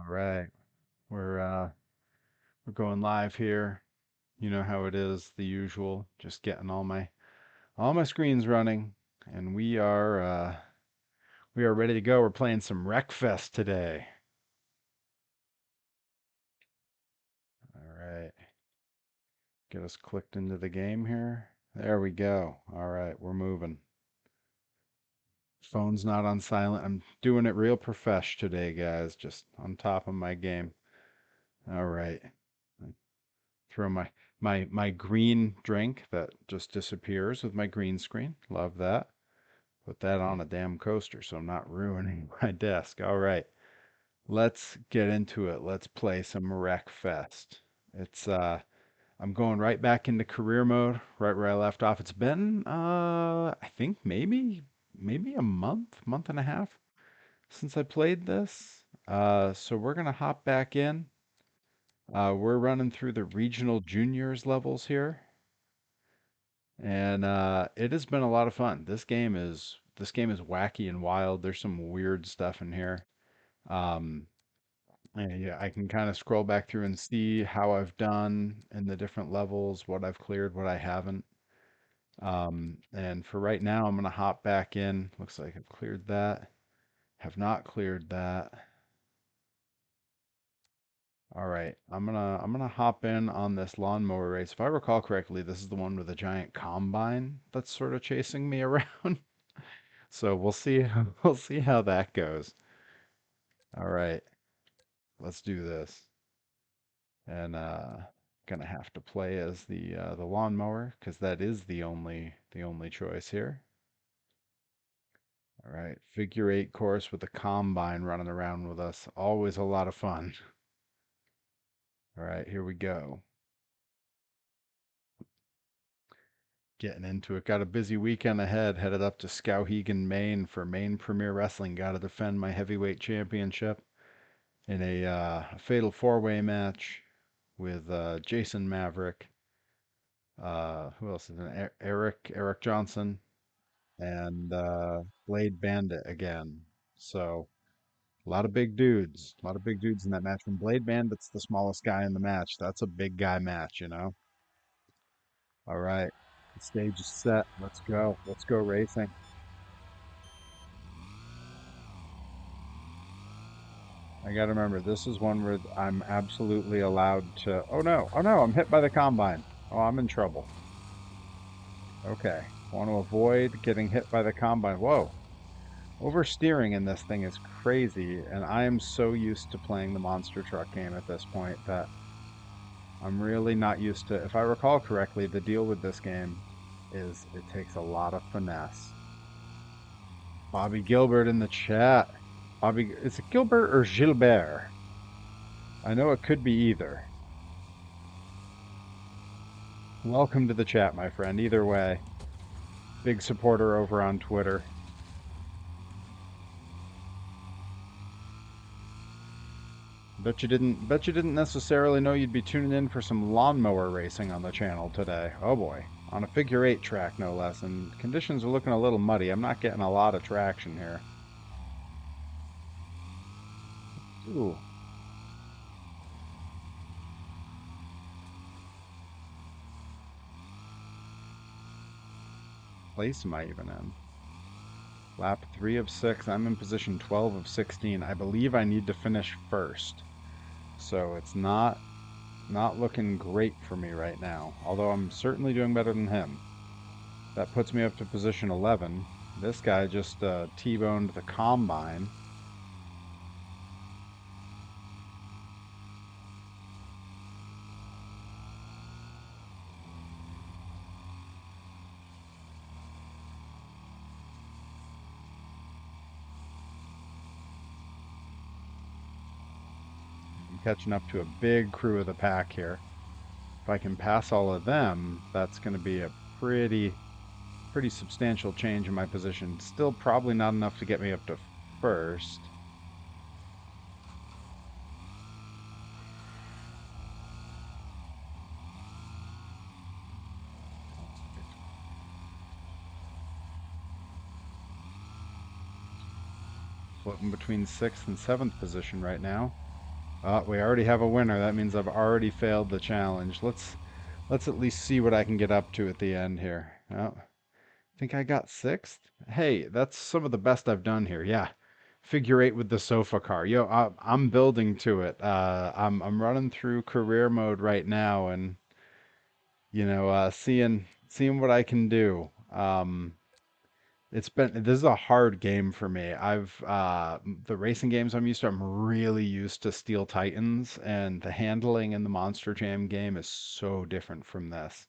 All right, we're going live here. You know how it is, the usual. Just getting all my screens running, and we are ready to go. We're playing some Wreckfest today. All right, get us clicked into the game here. There we go. All right, we're moving. Phone's not on silent. I'm doing it real profesh today, guys. Just on top of my game. All right. Throw my green drink that just disappears with my green screen. Love that. Put that on a damn coaster so I'm not ruining my desk. All right. Let's get into it. Let's play some Wreckfest. It's I'm going right back into career mode, right where I left off. It's been I think maybe a month and a half since I played this. So we're gonna hop back in. We're running through the regional juniors levels here. And it has been a lot of fun. This game is wacky and wild. There's some weird stuff in here. Um, and yeah, I can kind of scroll back through and see how I've done in the different levels, what I've cleared, what I haven't. And for right now, I'm gonna hop back in. Looks like I've cleared that. Have not cleared that. All right, I'm gonna hop in on this lawnmower race. If I recall correctly, this is the one with the giant combine that's sort of chasing me around. So we'll see we'll see how that goes. All right, let's do this. And gonna have to play as the lawnmower because that is the only choice here. All right, figure eight course with the combine running around with us. Always a lot of fun. All right, here we go. Getting into it. Got a busy weekend ahead. Headed up to Skowhegan, Maine for Maine Premier Wrestling. Got to defend my heavyweight championship in a fatal four-way match with Jason Maverick. Who else is in it? Eric Johnson, and Blade Bandit again. So a lot of big dudes, a lot of big dudes in that match. When Blade Bandit's the smallest guy in the match, that's a big guy match, you know. All right, the stage is set. Let's go. Let's go racing. I gotta remember, this is one where I'm absolutely allowed to. Oh no! Oh no! I'm hit by the combine. Oh, I'm in trouble. Okay, want to avoid getting hit by the combine. Whoa! Oversteering in this thing is crazy, and I am so used to playing the monster truck game at this point that I'm really not used to. If I recall correctly, the deal with this game is it takes a lot of finesse. Bobby Gilbert in the chat. Bobby, is it Gilbert or Gilbert? I know it could be either. Welcome to the chat, my friend. Either way, big supporter over on Twitter. Bet you didn't necessarily know you'd be tuning in for some lawnmower racing on the channel today. Oh boy. On a figure eight track, no less, and conditions are looking a little muddy. I'm not getting a lot of traction here. Ooh, place am I even in? Lap 3 of 6. I'm in position 12 of 16. I believe I need to finish first. So it's not looking great for me right now, although I'm certainly doing better than him. That puts me up to position 11. This guy just T-boned the combine. I'm catching up to a big crew of the pack here. If I can pass all of them, that's going to be a pretty substantial change in my position. Still probably not enough to get me up to first. Floating between 6th and 7th position right now. We already have a winner. That means I've already failed the challenge. Let's at least see what I can get up to at the end here. Oh, I think I got sixth. Hey, that's some of the best I've done here. Yeah. Figure eight with the sofa car. Yo, I'm building to it. I'm running through career mode right now, and seeing what I can do. This is a hard game for me. The racing games I'm used to, I'm really used to Steel Titans, and the handling in the Monster Jam game is so different from this.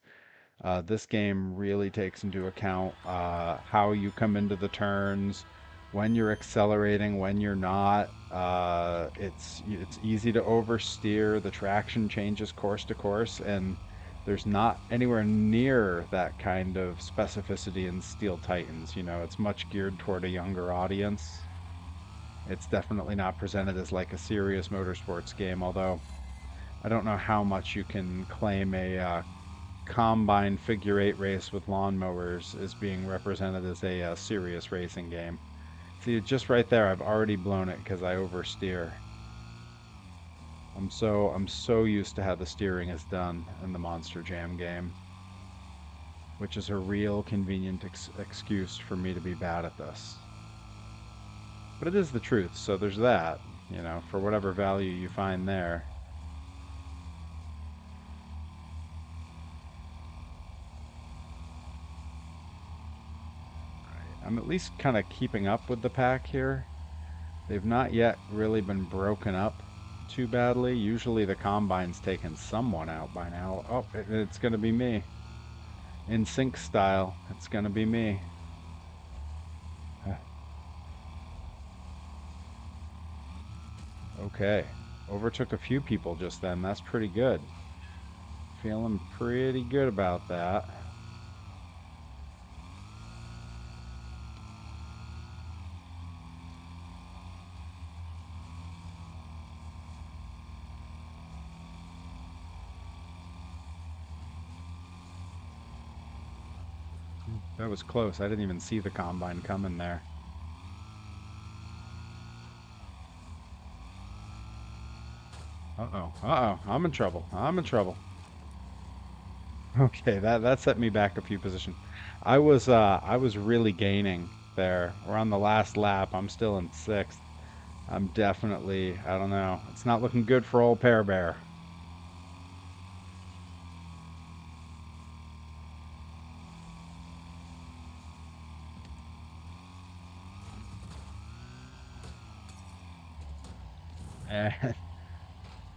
This game really takes into account how you come into the turns, when you're accelerating, when you're not. It's easy to oversteer. The traction changes course to course, and there's not anywhere near that kind of specificity in Steel Titans. It's much geared toward a younger audience. It's definitely not presented as like a serious motorsports game, although I don't know how much you can claim a combine figure eight race with lawnmowers is being represented as a serious racing game. See, just right there, I've already blown it because I oversteer. I'm so used to how the steering is done in the Monster Jam game, which is a real convenient excuse for me to be bad at this. But it is the truth, so there's that, for whatever value you find there. I'm at least kind of keeping up with the pack here. They've not yet really been broken up too badly. Usually the combine's taken someone out by now. Oh, it's going to be me. In sync style, it's going to be me. Okay. Overtook a few people just then. That's pretty good. Feeling pretty good about that. That was close. I didn't even see the combine coming there. Uh-oh. Uh-oh. I'm in trouble. I'm in trouble. Okay, that set me back a few positions. I was really gaining there. We're on the last lap. I'm still in sixth. I'm definitely, I don't know. It's not looking good for old Pear Bear. Eh,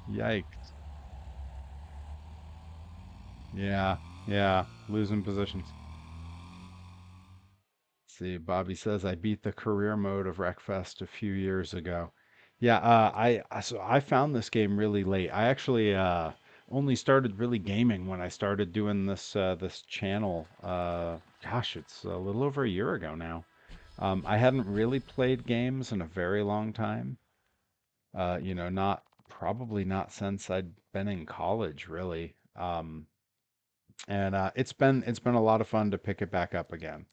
Yikes. Yeah, yeah, losing positions. See, Bobby says I beat the career mode of Wreckfest a few years ago. Yeah, so I found this game really late. I actually only started really gaming when I started doing this channel. Gosh, it's a little over a year ago now. I hadn't really played games in a very long time. Not probably not since I'd been in college, really. And it's been a lot of fun to pick it back up again.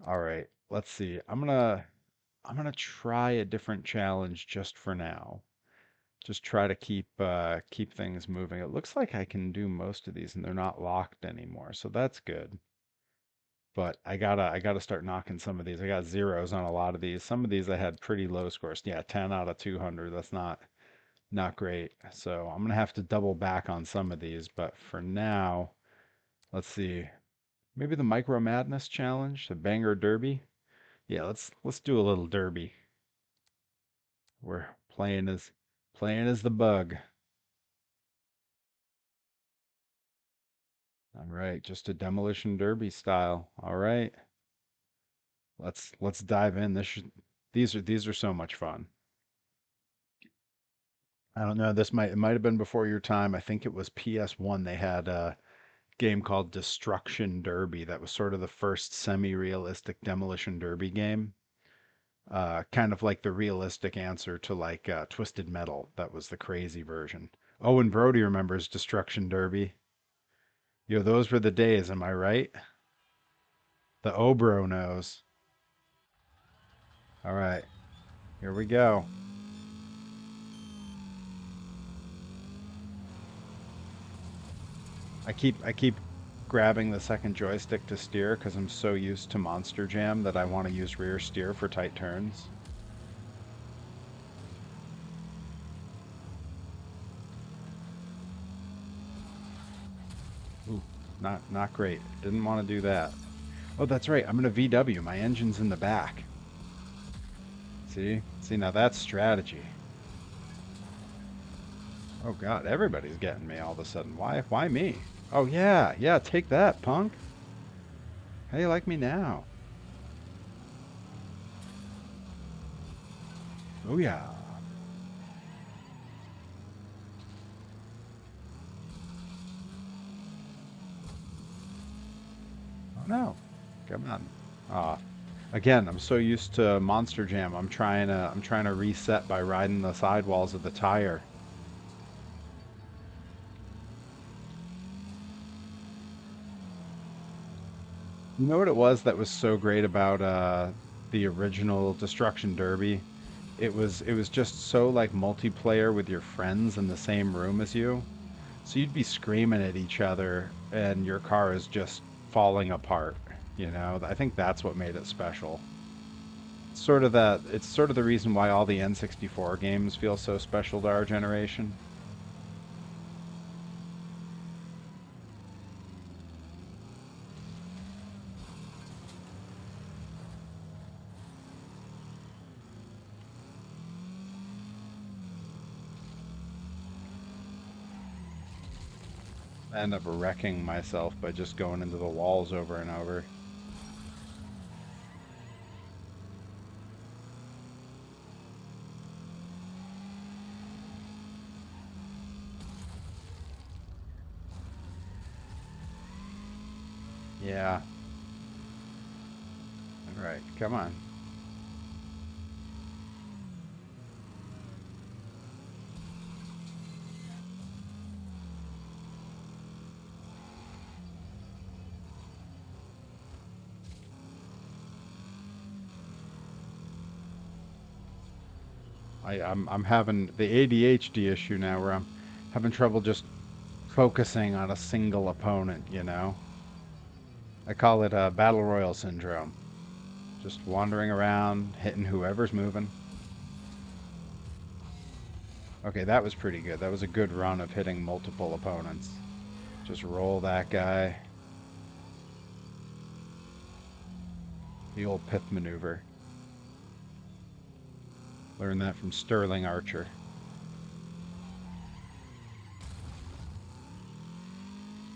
All right, let's see. I'm gonna try a different challenge just for now. Just try to keep things moving. It looks like I can do most of these and they're not locked anymore, so that's good. But I gotta start knocking some of these. I got zeros on a lot of these. Some of these I had pretty low scores. Yeah, 10 out of 200. That's not great. So I'm gonna have to double back on some of these. But for now, let's see. Maybe the Micro Madness challenge, the Banger Derby. Yeah, let's do a little derby. We're playing as the bug. All right, just a demolition derby style. All right. Let's dive in. These are so much fun. I don't know, it might have been before your time. I think it was PS1. They had a game called Destruction Derby that was sort of the first semi-realistic demolition derby game. Kind of like the realistic answer to like Twisted Metal. That was the crazy version. Owen Brody remembers Destruction Derby. Yo, those were the days, am I right? The Obro knows. All right, here we go. I keep grabbing the second joystick to steer because I'm so used to Monster Jam that I want to use rear steer for tight turns. Ooh, not great. Didn't want to do that. Oh, that's right. I'm gonna VW. My engine's in the back. See, now that's strategy. Oh God, everybody's getting me all of a sudden. Why me? Oh yeah, take that, punk. How you like me now? Oh yeah. Oh no. Come on. Ah, again, I'm so used to Monster Jam. I'm trying to reset by riding the sidewalls of the tire. You know what it was that was so great about the original Destruction Derby? It was just so like multiplayer with your friends in the same room as you. So you'd be screaming at each other and your car is just falling apart, you know? I think that's what made it special. It's sort of the reason why all the N64 games feel so special to our generation. I end up wrecking myself by just going into the walls over and over. Yeah. All right, come on. I'm having the ADHD issue now where I'm having trouble just focusing on a single opponent, you know? I call it Battle Royal syndrome. Just wandering around, hitting whoever's moving. Okay, that was pretty good. That was a good run of hitting multiple opponents. Just roll that guy. The old pith maneuver. Learned that from Sterling Archer.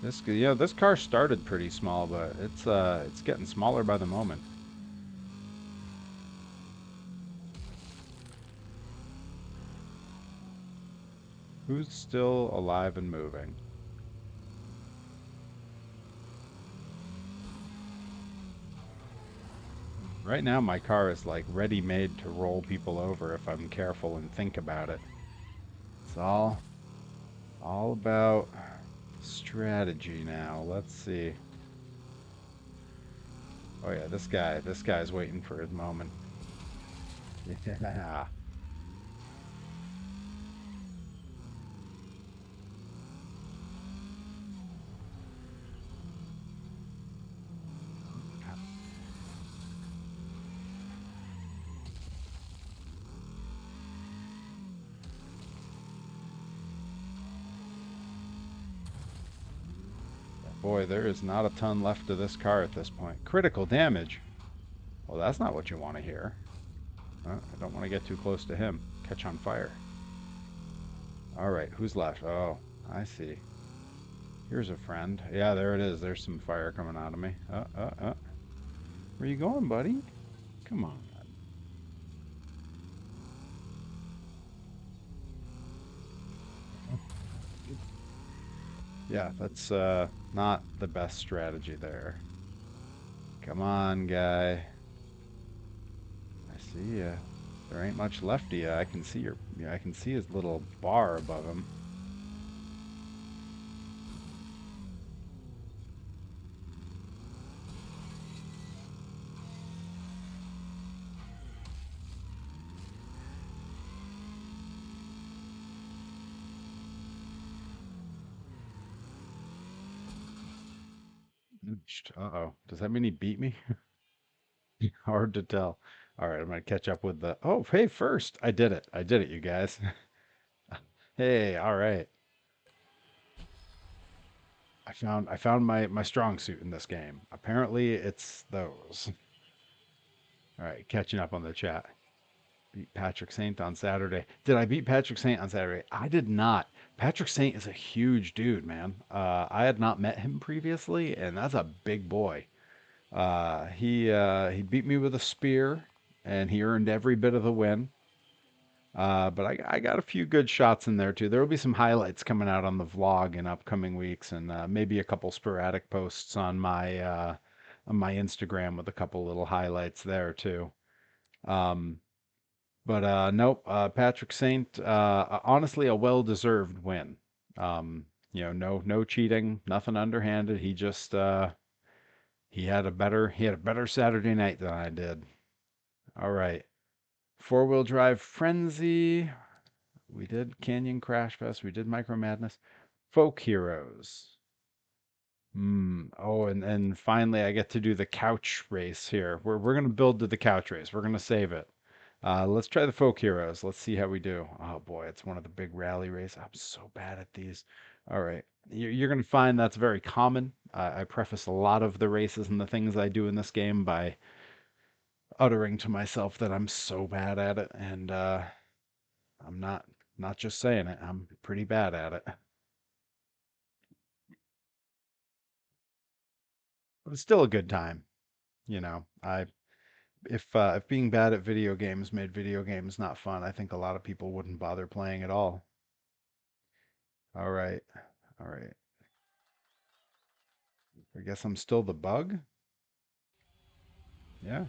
This car started pretty small, but it's getting smaller by the moment. Who's still alive and moving? Right now, my car is like ready-made to roll people over if I'm careful and think about it. It's all about strategy now. Let's see. Oh yeah, this guy's waiting for his moment. Yeah. Boy, there is not a ton left of this car at this point. Critical damage. Well, that's not what you want to hear. I don't want to get too close to him. Catch on fire. All right, who's left? Oh, I see. Here's a friend. Yeah, there it is. There's some fire coming out of me. Where you going, buddy? Come on. Yeah, that's not the best strategy there. Come on, guy. I see ya. There ain't much left of ya. I can see yeah, I can see his little bar above him. Uh-oh. Does that mean he beat me? Hard to tell. All right, I'm gonna catch up with the. Oh, hey, first. I did it. I did it, you guys. Hey, all right. I found my strong suit in this game. Apparently, it's those. All right, catching up on the chat. Beat Patrick Saint on Saturday. Did I beat Patrick Saint on Saturday? I did not. Patrick Saint is a huge dude, man. I had not met him previously, and that's a big boy. He beat me with a spear, and he earned every bit of the win. But I got a few good shots in there too. There will be some highlights coming out on the vlog in upcoming weeks, and maybe a couple sporadic posts on my Instagram with a couple little highlights there too. Um, but nope, Patrick Saint, honestly, a well-deserved win. No cheating, nothing underhanded. He had a better Saturday night than I did. All right, four-wheel drive frenzy. We did Canyon Crash Fest. We did Micro Madness. Folk Heroes. Oh, and finally I get to do the couch race here. We're gonna build to the couch race. We're gonna save it. Let's try the Folk Heroes. Let's see how we do. Oh boy, it's one of the big rally races. I'm so bad at these. All right. You're gonna find that's very common. I preface a lot of the races and the things I do in this game by uttering to myself that I'm so bad at it, and I'm not just saying it. I'm pretty bad at it. But it's still a good time. If being bad at video games made video games not fun, I think a lot of people wouldn't bother playing at all. All right. All right. I guess I'm still the bug. Yeah.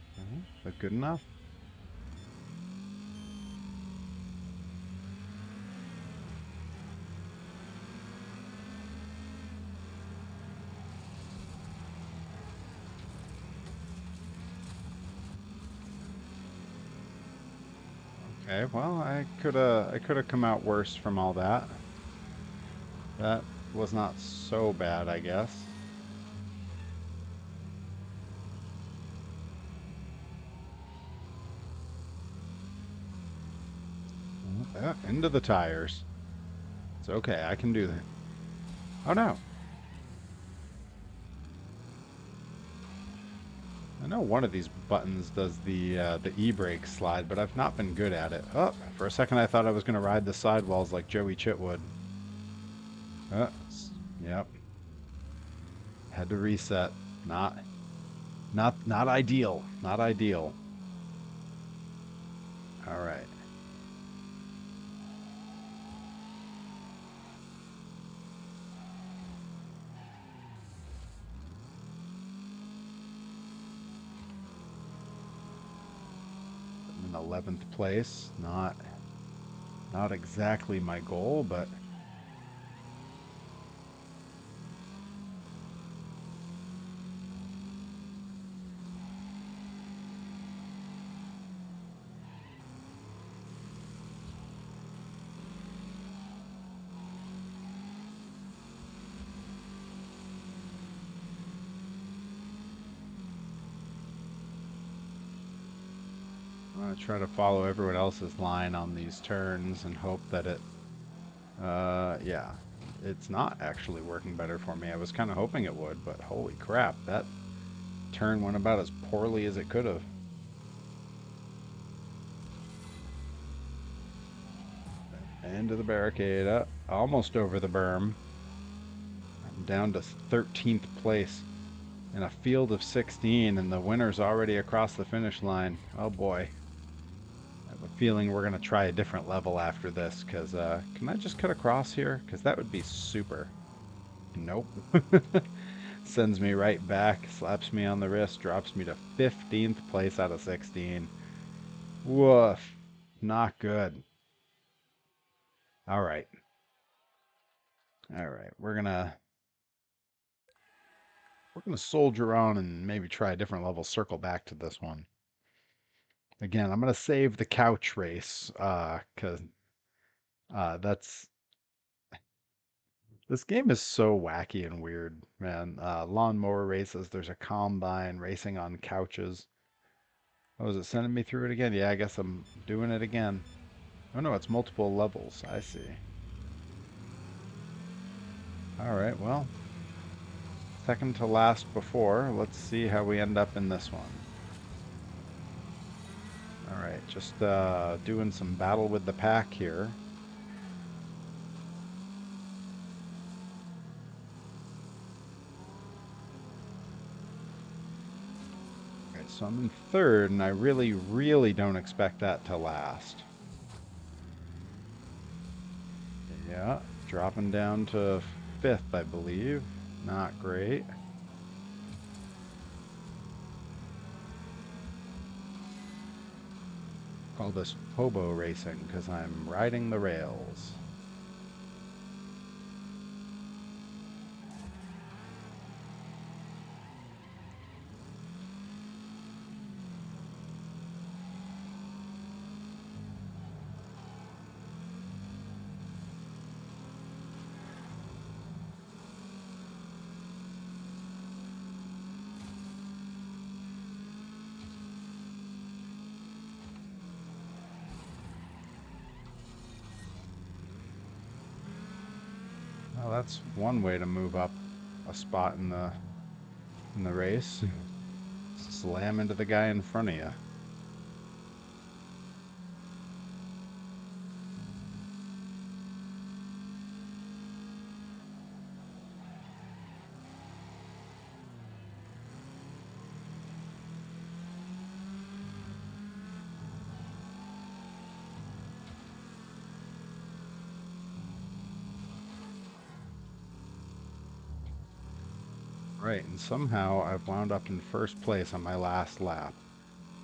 But good enough. Okay. Well, I could have come out worse from all that. That was not so bad, I guess. Into the tires. It's okay. I can do that. Oh no. I know one of these buttons does the e-brake slide, but I've not been good at it. Oh, for a second I thought I was going to ride the sidewalls like Joey Chitwood. Uh, yep. Had to reset. Not ideal. Not ideal. All right. I'm in 11th place. Not exactly my goal, but I'm gonna try to follow everyone else's line on these turns and hope that yeah. It's not actually working better for me. I was kind of hoping it would, but holy crap, that turn went about as poorly as it could have. Into the barricade, almost over the berm. I'm down to 13th place in a field of 16, and the winner's already across the finish line. Oh boy. I have a feeling we're going to try a different level after this, because can I just cut across here? Because that would be super. Nope. Sends me right back, slaps me on the wrist, drops me to 15th place out of 16. Woof. Not good. All right. All right. We're gonna soldier on and maybe try a different level, circle back to this one. Again, I'm gonna save the couch race, cause that's This game is so wacky and weird, man. Lawnmower races, there's a combine, racing on couches. Oh, is it sending me through it again? Yeah, I guess I'm doing it again. Oh no, it's multiple levels. I see. All right, well, second to last before. Let's see how we end up in this one. All right, just doing some battle with the pack here. All right, so I'm in third, and I really, really don't expect that to last. Yeah, dropping down to fifth, I believe. Not great. Call this hobo racing because I'm riding the rails. Well, that's one way to move up a spot in the race. Slam into the guy in front of you. Right, and somehow I've wound up in first place on my last lap.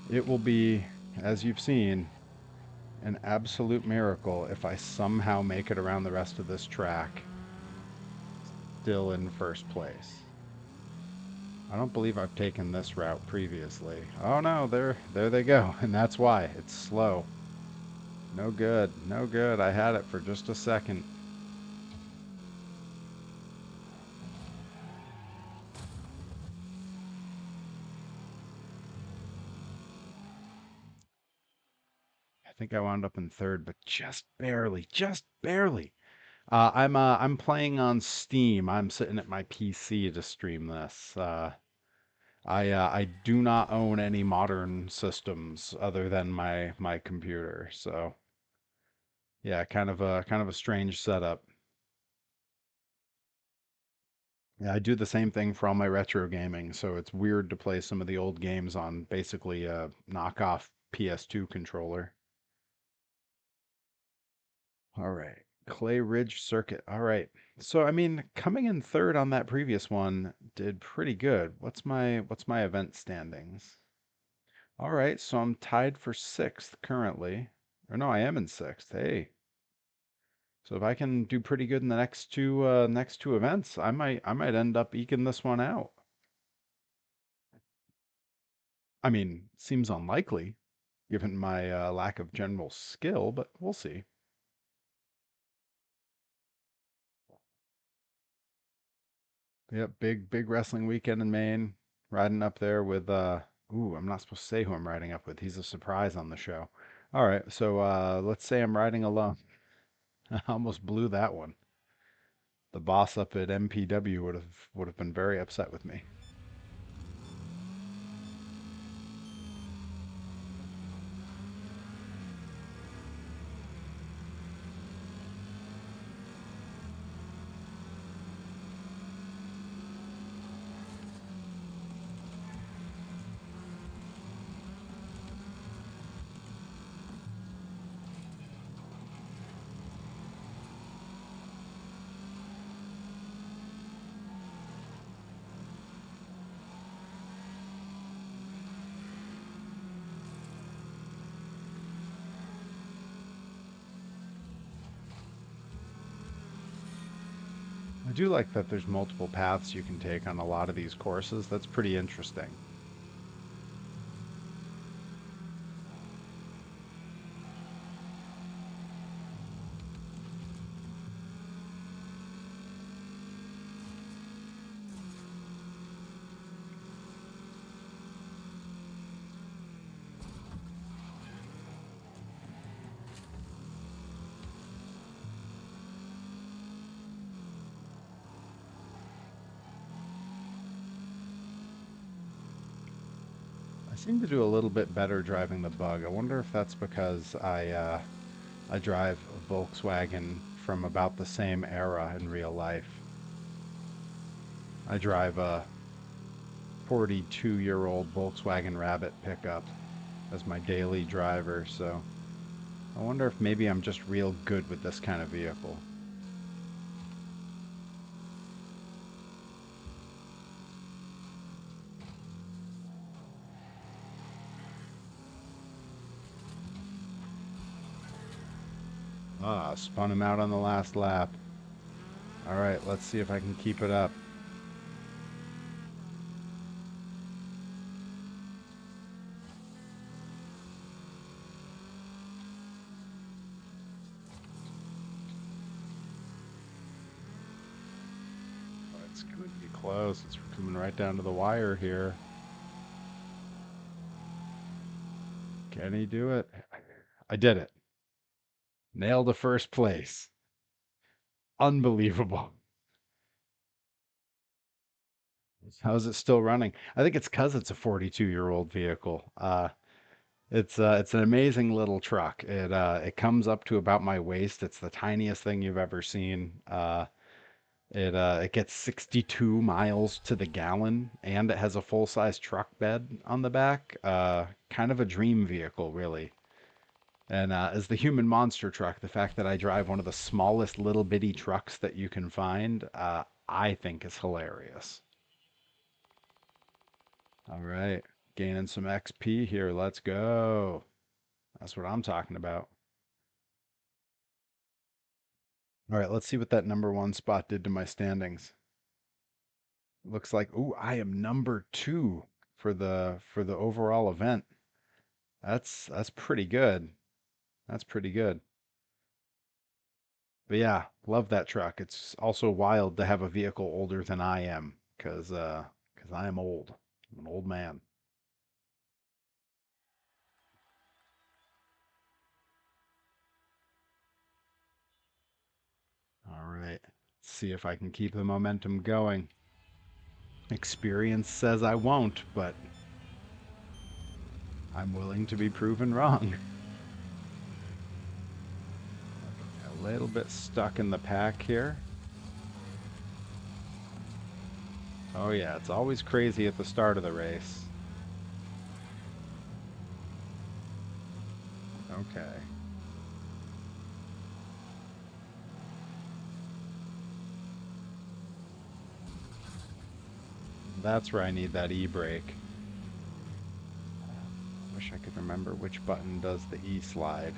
It will be, as you've seen, an absolute miracle if I somehow make it around the rest of this track still in first place. I don't believe I've taken this route previously. Oh no, there they go, and that's why. It's slow. No good, no good. I had it for just a second. I think I wound up in third, but just barely, just barely. I'm playing on Steam. I'm sitting at my PC to stream this. I do not own any modern systems other than my computer. So yeah, kind of a strange setup. Yeah, I do the same thing for all my retro gaming, so it's weird to play some of the old games on basically a knockoff PS2 controller. All right. Clay Ridge Circuit. All right. So I mean, coming in third on that previous one did pretty good. What's my event standings? All right, so I'm tied for sixth currently. Or no, I am in sixth. Hey. So if I can do pretty good in the next two events, I might end up eking this one out. I mean, seems unlikely given my lack of general skill, but we'll see. Yep, big wrestling weekend in Maine. Riding up there with ooh, I'm not supposed to say who I'm riding up with. He's a surprise on the show. All right, so let's say I'm riding alone. I almost blew that one. The boss up at MPW would have been very upset with me. I do like that there's multiple paths you can take on a lot of these courses. That's pretty interesting. seem to do a little bit better driving the Bug. I wonder if that's because I drive a Volkswagen from about the same era in real life. I drive a 42-year-old Volkswagen Rabbit pickup as my daily driver, so I wonder if maybe I'm just real good with this kind of vehicle. Ah, spun him out on the last lap. All right, let's see if I can keep it up. It's going to be close. It's coming right down to the wire here. Can he do it? I did it. Nailed the first place. Unbelievable. How is it still running? I think it's because it's a 42-year-old vehicle. It's an amazing little truck. It comes up to about my waist. It's the tiniest thing you've ever seen. It gets 62 miles to the gallon, and it has a full-size truck bed on the back. Kind of a dream vehicle, really. And as the human monster truck, the fact that I drive one of the smallest little bitty trucks that you can find, I think is hilarious. All right, gaining some XP here. Let's go. That's what I'm talking about. All right, let's see what that number one spot did to my standings. Looks like, ooh, I am number two for the overall event. That's pretty good. That's pretty good. But yeah, love that truck. It's also wild to have a vehicle older than I am, cause I am old. I'm an old man. All right. Let's see if I can keep the momentum going. Experience says I won't, but I'm willing to be proven wrong. A little bit stuck in the pack here. Oh yeah, it's always crazy at the start of the race. Okay. That's where I need that e-brake. Wish I could remember which button does the e-slide.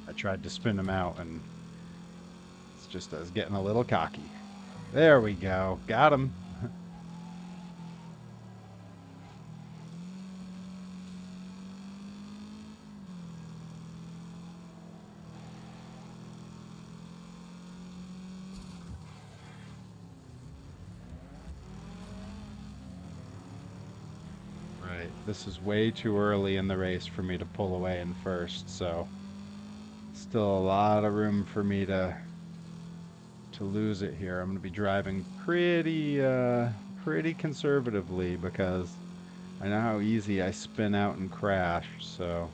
I tried to spin him out and it's just I was getting a little cocky. There we go. Got him. Right. This is way too early in the race for me to pull away in first, so still a lot of room for me to lose it here. I'm going to be driving pretty conservatively because I know how easy I spin out and crash, so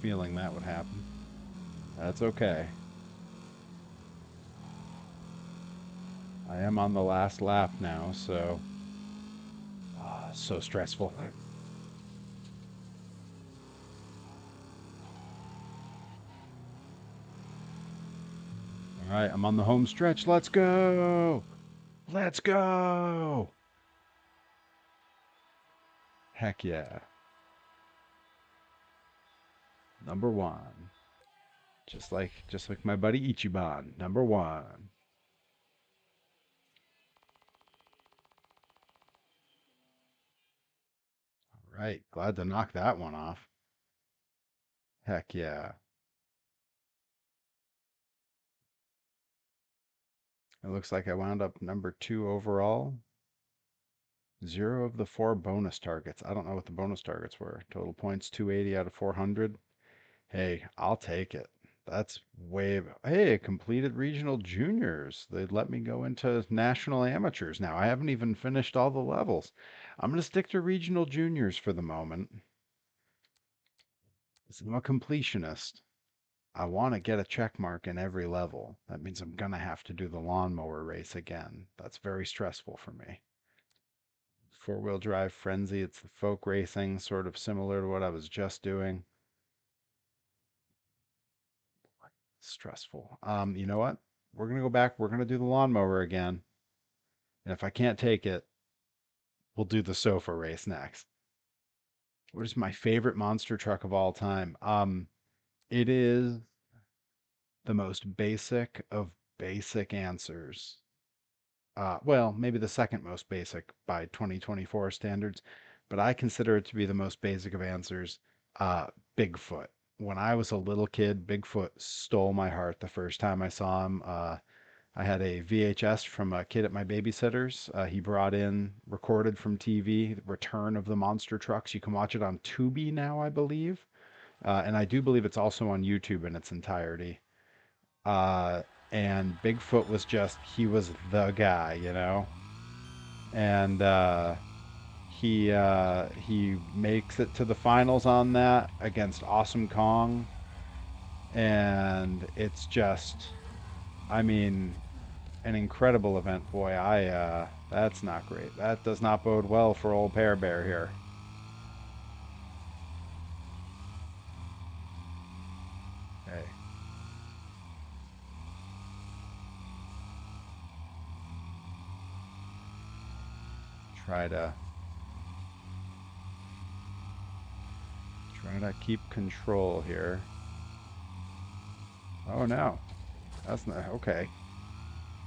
feeling that would happen. That's okay. I am on the last lap now, so so stressful. All right, I'm on the home stretch. Let's go. Let's go. Heck yeah. Number one. Just like my buddy Ichiban. Number one. right. Glad to knock that one off. Heck yeah. It looks like I wound up number two overall. Zero of the four bonus targets. I don't know what the bonus targets were. Total points 280 out of 400. Hey, I'll take it. That's way. Hey, completed regional juniors. They'd let me go into national amateurs now. I haven't even finished all the levels. I'm going to stick to regional juniors for the moment. 'Cause I'm a completionist. I want to get a check mark in every level. That means I'm going to have to do the lawnmower race again. That's very stressful for me. Four-wheel drive frenzy. It's the folk racing, sort of similar to what I was just doing. Stressful. You know what? We're gonna go back. We're gonna do the lawnmower again. And if I can't take it, we'll do the sofa race next. What is my favorite monster truck of all time? It is the most basic of basic answers. Well, maybe the second most basic by 2024 standards, but I consider it to be the most basic of answers. Uh, Bigfoot. When I was a little kid, Bigfoot stole my heart the first time I saw him. I had a VHS from a kid at my babysitter's. He brought in, recorded from TV, Return of the Monster Trucks. You can watch it on Tubi now, I believe. And I do believe it's also on YouTube in its entirety. Uh, and Bigfoot was just, he was the guy, you know? And he makes it to the finals on that against Awesome Kong. And it's just, I mean, an incredible event, boy. That's not great. That does not bode well for old Pear Bear here. Hey, try to try to keep control here. Oh no, that's not okay.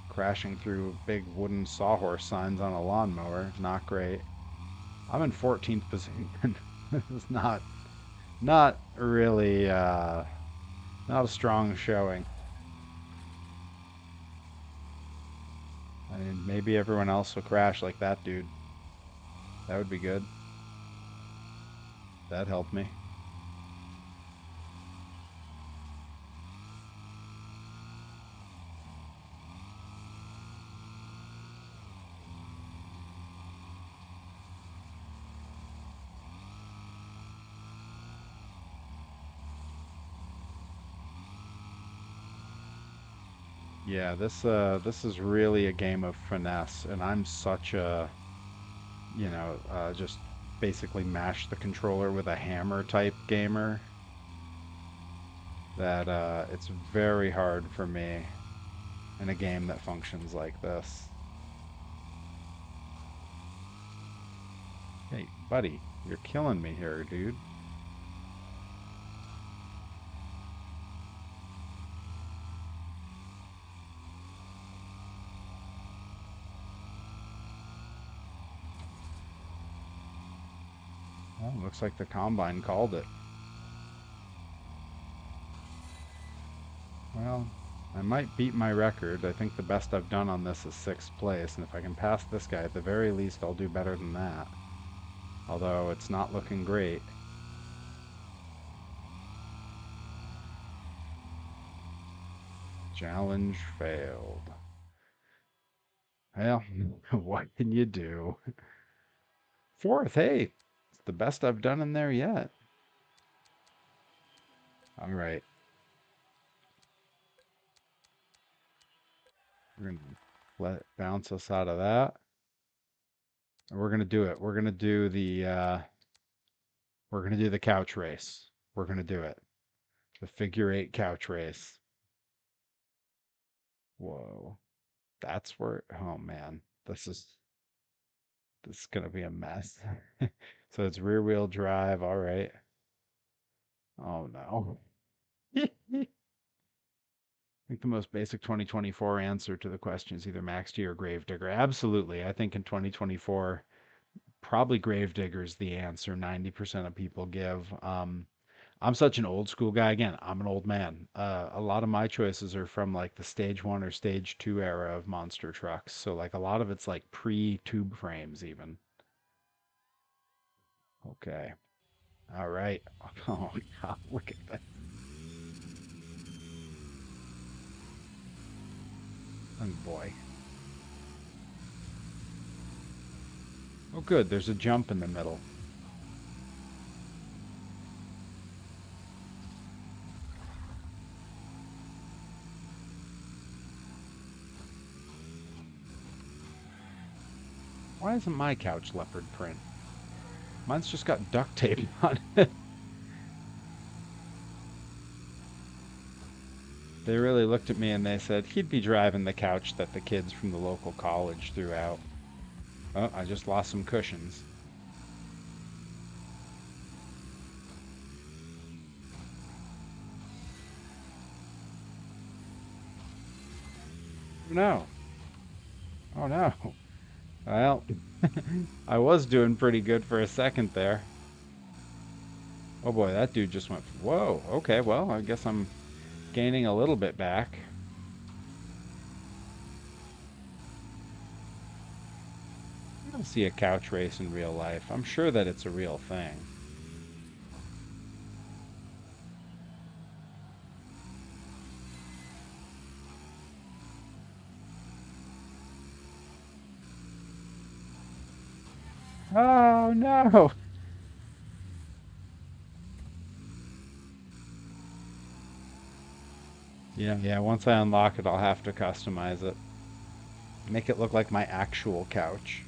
Crashing through big wooden sawhorse signs on a lawnmower, not great. I'm in 14th position. This is not really not a strong showing. I mean, maybe everyone else will crash like that dude. That would be good. That helped me. Yeah, this is really a game of finesse, and I'm such a, just basically mash the controller with a hammer type gamer that it's very hard for me in a game that functions like this. Hey, buddy, you're killing me here, dude. Well, looks like the combine called it. Well, I might beat my record. I think the best I've done on this is sixth place, and if I can pass this guy, at the very least, I'll do better than that. Although it's not looking great. Challenge failed. Well, what can you do? Fourth, hey, it's the best I've done in there yet. All right, we're gonna let it bounce us out of that. And we're gonna do it. We're gonna do the couch race. We're gonna do it. The figure eight couch race. Whoa. That's where, oh man, this is gonna be a mess. So it's rear wheel drive, all right. Oh no. I think the most basic 2024 answer to the question is either Max G or Gravedigger. Absolutely. I think in 2024, Probably Gravedigger's the answer 90% of people give. I'm such an old school guy. Again, I'm an old man. A lot of my choices are from like the stage one or stage two era of monster trucks. So like a lot of it's like pre-tube frames even. Okay. All right. Oh God, look at that. Oh boy. Oh good, there's a jump in the middle. Why isn't my couch leopard print? Mine's just got duct tape on it. They really looked at me and they said he'd be driving the couch that the kids from the local college threw out. Oh, I just lost some cushions. No. Oh no. Well, I was doing pretty good for a second there. Oh boy, that dude just went, whoa, okay, well, I guess I'm gaining a little bit back. I don't see a couch race in real life. I'm sure that it's a real thing. Oh no. Yeah, once I unlock it, I'll have to customize it. Make it look like my actual couch.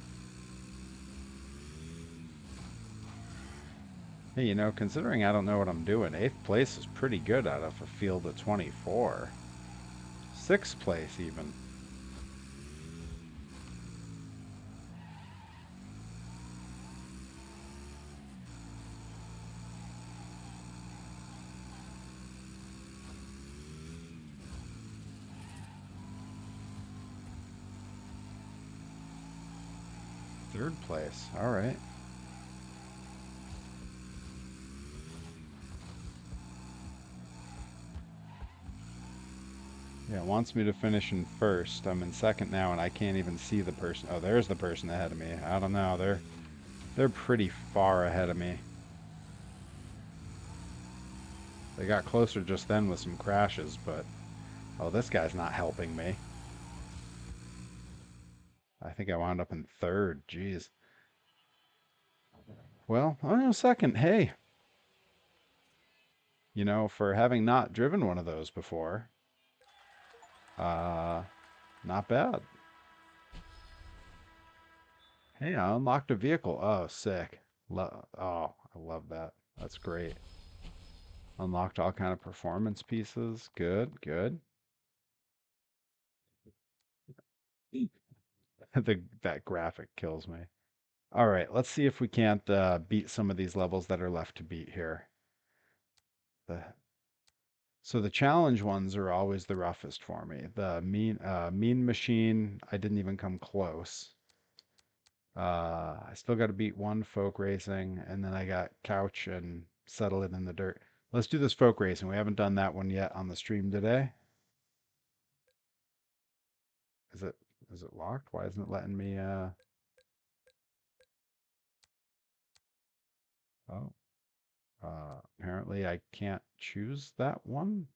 Hey, considering I don't know what I'm doing, 8th place is pretty good out of a field of 24. 6th place even. 3rd place. All right. Yeah, it wants me to finish in first. I'm in second now, and I can't even see the person. Oh, there's the person ahead of me. I don't know. They're pretty far ahead of me. They got closer just then with some crashes, but oh, this guy's not helping me. I think I wound up in third. Jeez. Well, oh no, second. Hey, for having not driven one of those before, uh, not bad. Hey, I unlocked a vehicle. Oh, sick. Oh, I love that. That's great. Unlocked all kind of performance pieces. Good, good. That graphic kills me. All right, let's see if we can't beat some of these levels that are left to beat here. The, so the challenge ones are always the roughest for me. The mean machine, I didn't even come close. I still got to beat one folk racing, and then I got couch and settle it in the dirt. Let's do this folk racing. We haven't done that one yet on the stream today. Is it is it locked? Why isn't it letting me oh apparently I can't choose that one.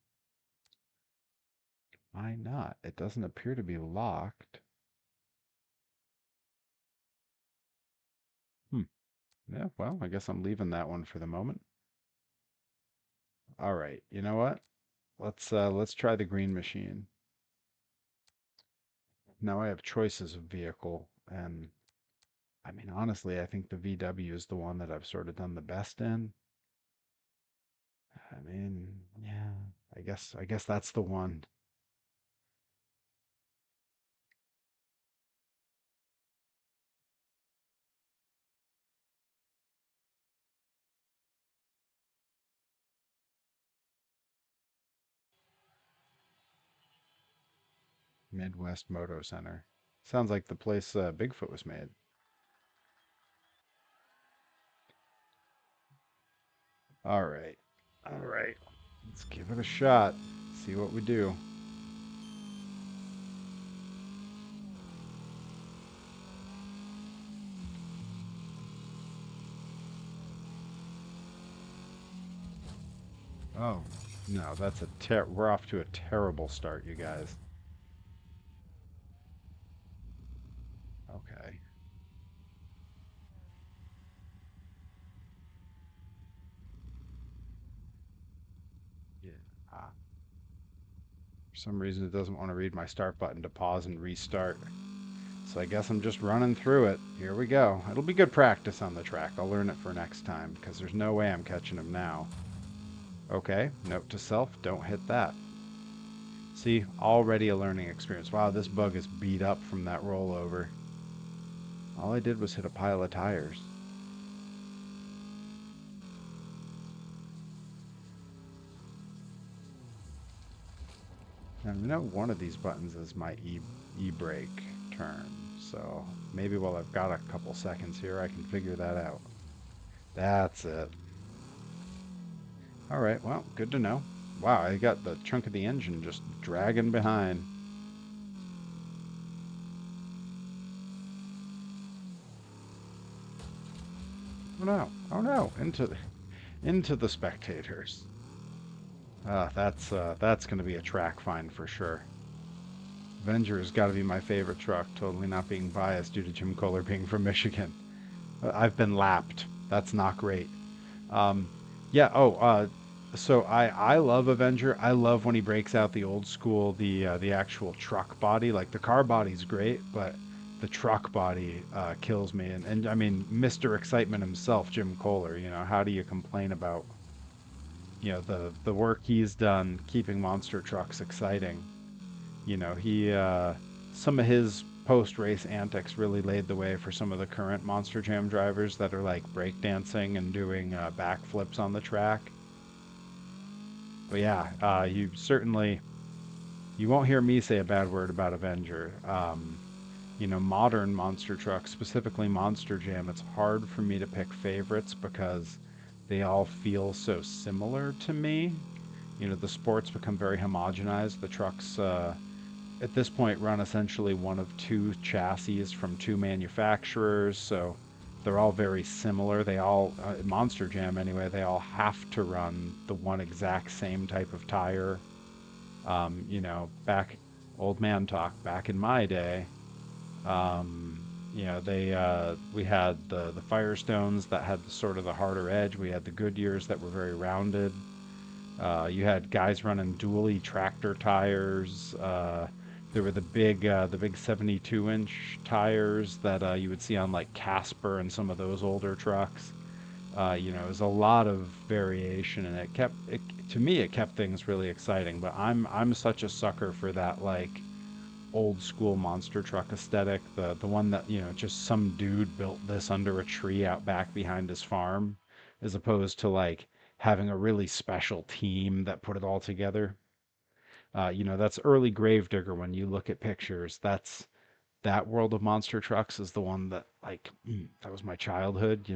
Why not? It doesn't appear to be locked. Hmm. Yeah, well, I guess I'm leaving that one for the moment. All right. You know what? Let's try the green machine. Now I have choices of vehicle, and I mean honestly, I think the VW is the one that I've sort of done the best in. I mean, yeah, I guess that's the one. Midwest Moto Center. Sounds like the place Bigfoot was made. All right. All right. Let's give it a shot. See what we do. Oh, no, that's a we're off to a terrible start, you guys. Okay. Yeah. Ah, for some reason, it doesn't want to read my start button to pause and restart. So I guess I'm just running through it. Here we go. It'll be good practice on the track. I'll learn it for next time because there's no way I'm catching him now. Okay, note to self, don't hit that. See, already a learning experience. Wow, this bug is beat up from that rollover. All I did was hit a pile of tires. And I know one of these buttons is my e-brake turn. So maybe while I've got a couple seconds here, I can figure that out. That's it. All right, well, good to know. Wow, I got the chunk of the engine just dragging behind. Oh no! Oh no! Into the spectators. That's going to be a track find for sure. Avenger has got to be my favorite truck. Totally not being biased due to Jim Kohler being from Michigan. I've been lapped. That's not great. Um, yeah. Oh, so I love Avenger. I love when he breaks out the old school, the actual truck body. Like the car body's great, but the truck body kills me. And I mean, Mr. Excitement himself, Jim Kohler. You know, how do you complain about the work he's done keeping monster trucks exciting? You know, he some of his post race antics really laid the way for some of the current Monster Jam drivers that are like breakdancing and doing backflips on the track. But yeah, you won't hear me say a bad word about Avenger. Modern monster trucks, specifically Monster Jam, it's hard for me to pick favorites because they all feel so similar to me. The sports become very homogenized. The trucks at this point run essentially one of two chassis from two manufacturers, so they're all very similar. They all, Monster Jam anyway, they all have to run the one exact same type of tire. Back, old man talk, back in my day, um, we had the Firestones that had sort of the harder edge. We had the Goodyears that were very rounded. You had guys running dually tractor tires. There were the big 72-inch tires that you would see on like Casper and some of those older trucks. It was a lot of variation, and to me it kept things really exciting. But I'm such a sucker for that like old school monster truck aesthetic. The one that just some dude built this under a tree out back behind his farm, as opposed to like having a really special team that put it all together. That's early Gravedigger when you look at pictures. That world of monster trucks is the one that like that was my childhood.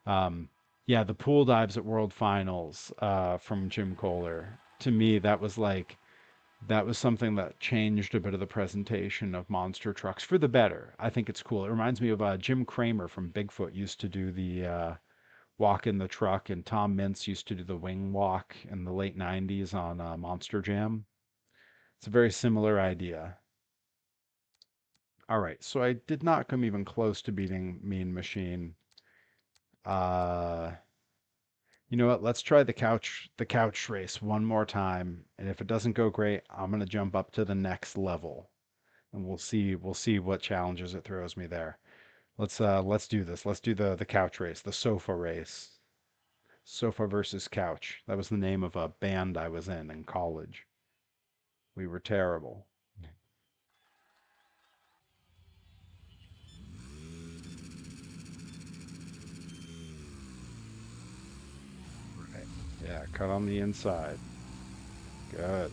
Um, yeah, the pool dives at World Finals from Jim Kohler. To me, that was something that changed a bit of the presentation of monster trucks for the better. I think it's cool. It reminds me of Jim Kramer from Bigfoot used to do the walk in the truck, and Tom Mintz used to do the wing walk in the late 90s on Monster Jam. It's a very similar idea. All right, so I did not come even close to beating Mean Machine. Uh, you know what? Let's try the couch race one more time, and if it doesn't go great, I'm gonna jump up to the next level, and we'll see what challenges it throws me there. Let's do this. Let's do the couch race, the sofa race. Sofa versus couch. That was the name of a band I was in college. We were terrible. Right. Yeah, cut on the inside. Good.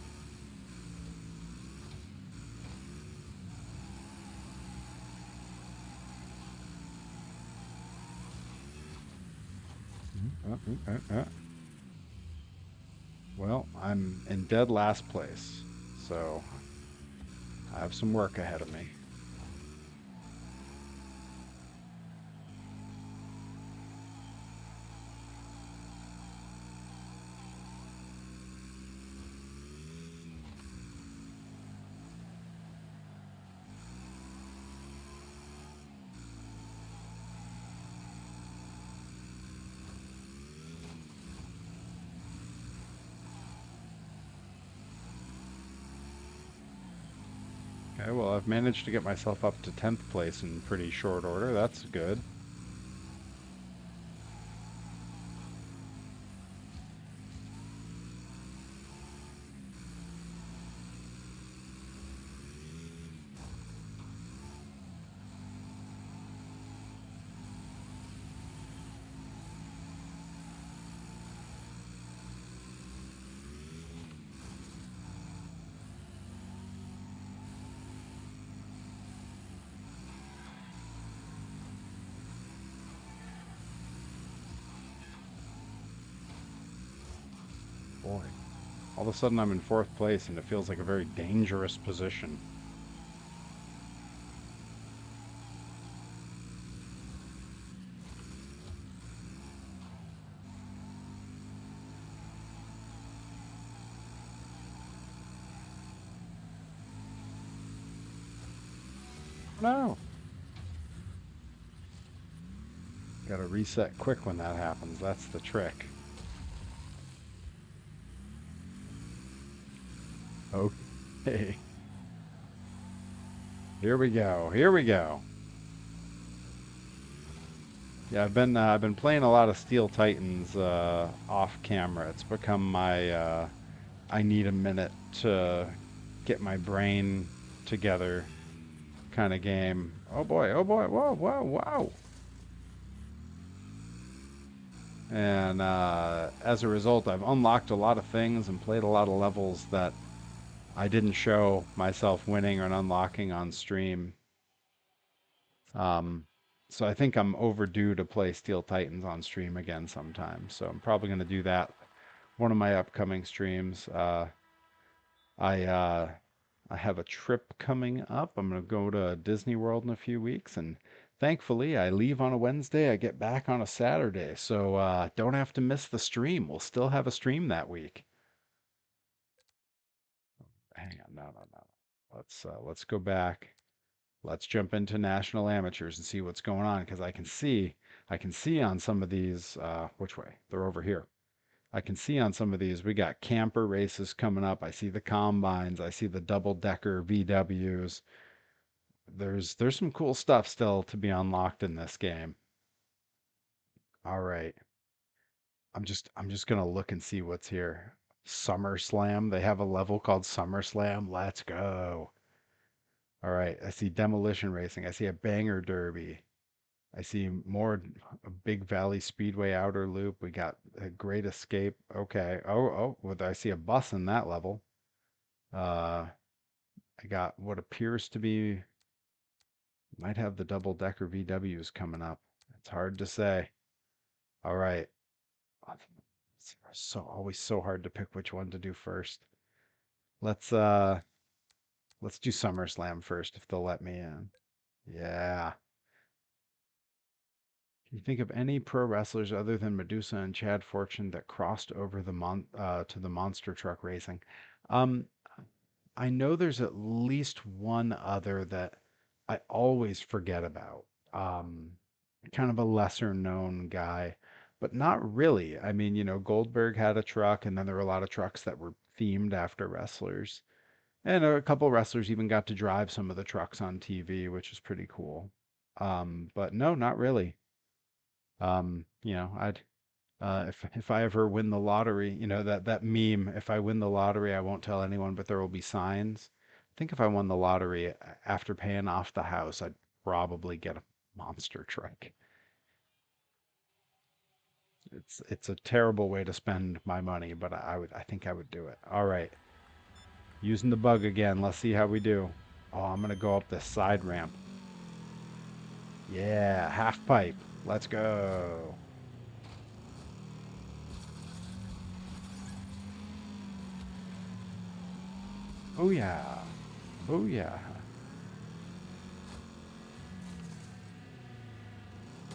Well, I'm in dead last place, so I have some work ahead of me. Okay, well, I've managed to get myself up to 10th place in pretty short order. That's good. Boy, all of a sudden I'm in 4th place and it feels like a very dangerous position. No. Gotta reset quick when that happens. That's the trick. Okay. Here we go. Here we go. Yeah, I've been playing a lot of Steel Titans off camera. It's become my I need a minute to get my brain together kind of game. Oh boy, oh boy, whoa, whoa, whoa. And as a result, I've unlocked a lot of things and played a lot of levels that I didn't show myself winning or unlocking on stream. Um, so I think I'm overdue to play Steel Titans on stream again sometime. So I'm probably going to do that one of my upcoming streams. I I have a trip coming up. I'm going to go to Disney World in a few weeks, and thankfully I leave on a Wednesday. I get back on a Saturday, so don't have to miss the stream. We'll still have a stream that week. Hang on, no, no, no. Let's go back. Let's jump into national amateurs and see what's going on because I can see on some of these which way? They're over here. I can see on some of these we got camper races coming up. I see the combines, I see the double decker VWs. There's some cool stuff still to be unlocked in this game. All right. I'm just gonna look and see what's here. SummerSlam. They have a level called SummerSlam. Let's go. All right. I see demolition racing. I see a banger derby. I see more a Big Valley Speedway outer loop. We got a Great Escape. Okay. Oh, well, I see a bus in that level. Uh, I got what appears to be might have the double decker VWs coming up. It's hard to say. All right. It's so always so hard to pick which one to do first. Let's uh let's do SummerSlam first if they'll let me in. Yeah. Can you think of any pro wrestlers other than Medusa and Chad Fortune that crossed over to the monster truck racing? Um, I know there's at least one other that I always forget about. Kind of a lesser known guy, but not really. I mean, Goldberg had a truck, and then there were a lot of trucks that were themed after wrestlers. And a couple wrestlers even got to drive some of the trucks on TV, which is pretty cool. But no, not really. I'd if I ever win the lottery, that meme, if I win the lottery, I won't tell anyone, but there will be signs. I think if I won the lottery after paying off the house, I'd probably get a monster truck. It's a terrible way to spend my money, but I think I would do it. All right. Using the bug again. Let's see how we do. Oh, I'm gonna go up this side ramp. Yeah, half pipe. Let's go. Booyah. Booyah.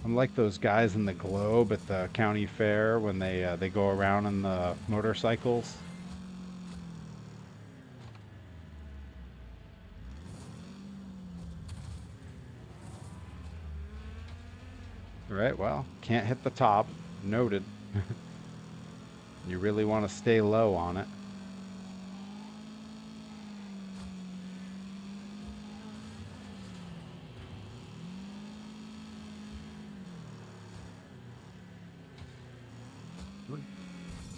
I'm like those guys in the Globe at the county fair when they go around in the motorcycles. Right, well, can't hit the top. Noted. You really want to stay low on it.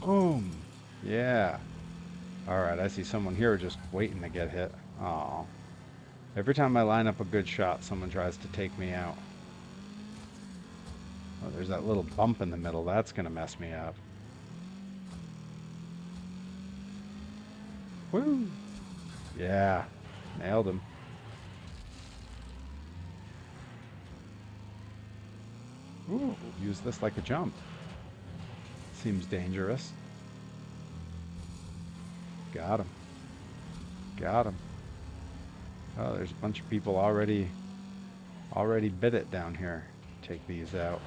Boom. Yeah. All right, I see someone here just waiting to get hit. Oh. Every time I line up a good shot, someone tries to take me out. Oh, there's that little bump in the middle. That's going to mess me up. Woo! Yeah. Nailed him. Ooh, use this like a jump. Seems dangerous. Got him. Got him. Oh, there's a bunch of people already bit it down here. Take these out.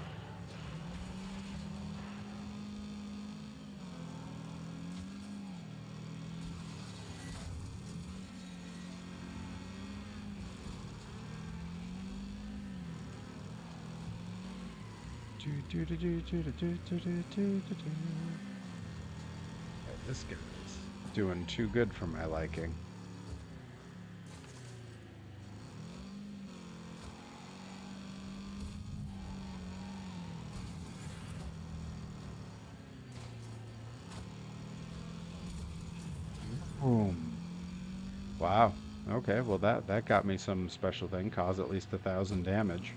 This guy's doing too good for my liking. Boom. Wow. Okay, well that got me some special thing. Cause at least 1,000 damage.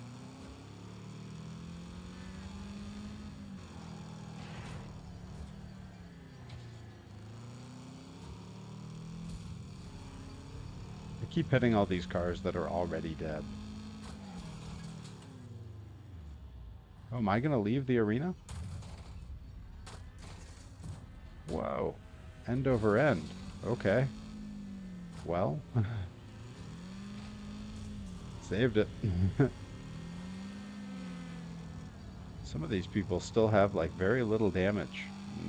I keep hitting all these cars that are already dead. Oh, am I gonna leave the arena? Whoa. End over end. Okay. Well, saved it. Some of these people still have like very little damage.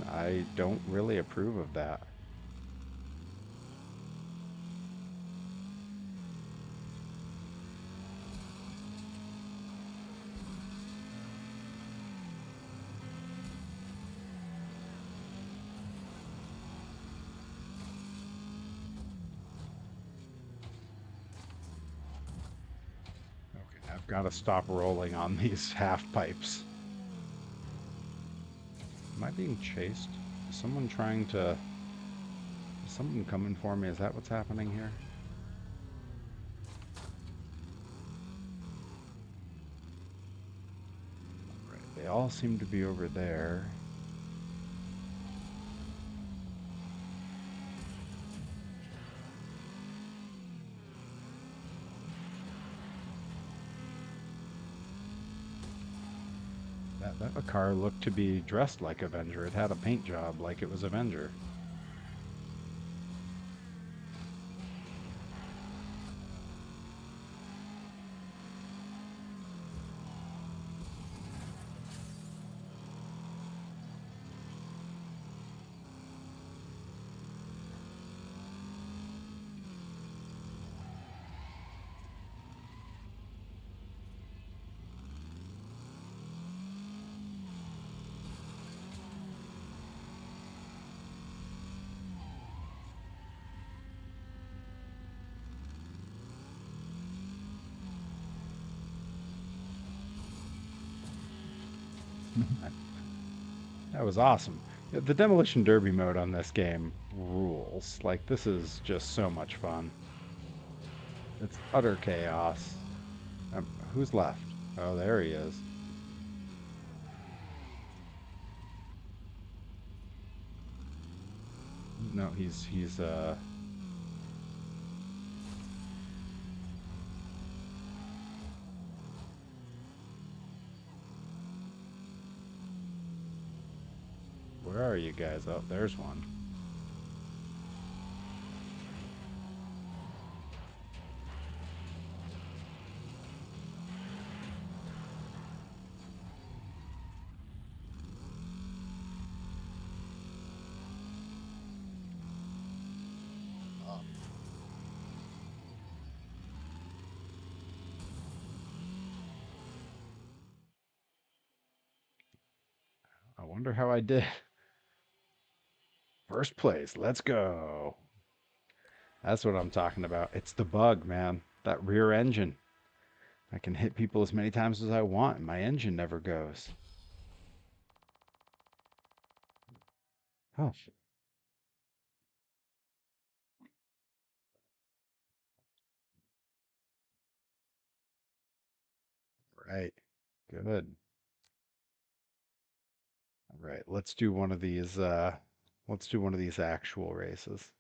I don't really approve of that. Okay, I've got to stop rolling on these half pipes. Am I being chased? Is someone trying to... Is someone coming for me? Is that what's happening here? Right, they all seem to be over there. That car looked to be dressed like Avenger. It had a paint job like it was Avenger. That was awesome. The Demolition Derby mode on this game rules. Like, this is just so much fun. It's utter chaos. Who's left? Oh, there he is. No, he's. Where are you guys? Oh, there's one. wonder how I did. First place. Let's go. That's what I'm talking about. It's the bug, man. That rear engine. I can hit people as many times as I want, and my engine never goes. Oh, right. Good. All right. Let's do one of these actual races.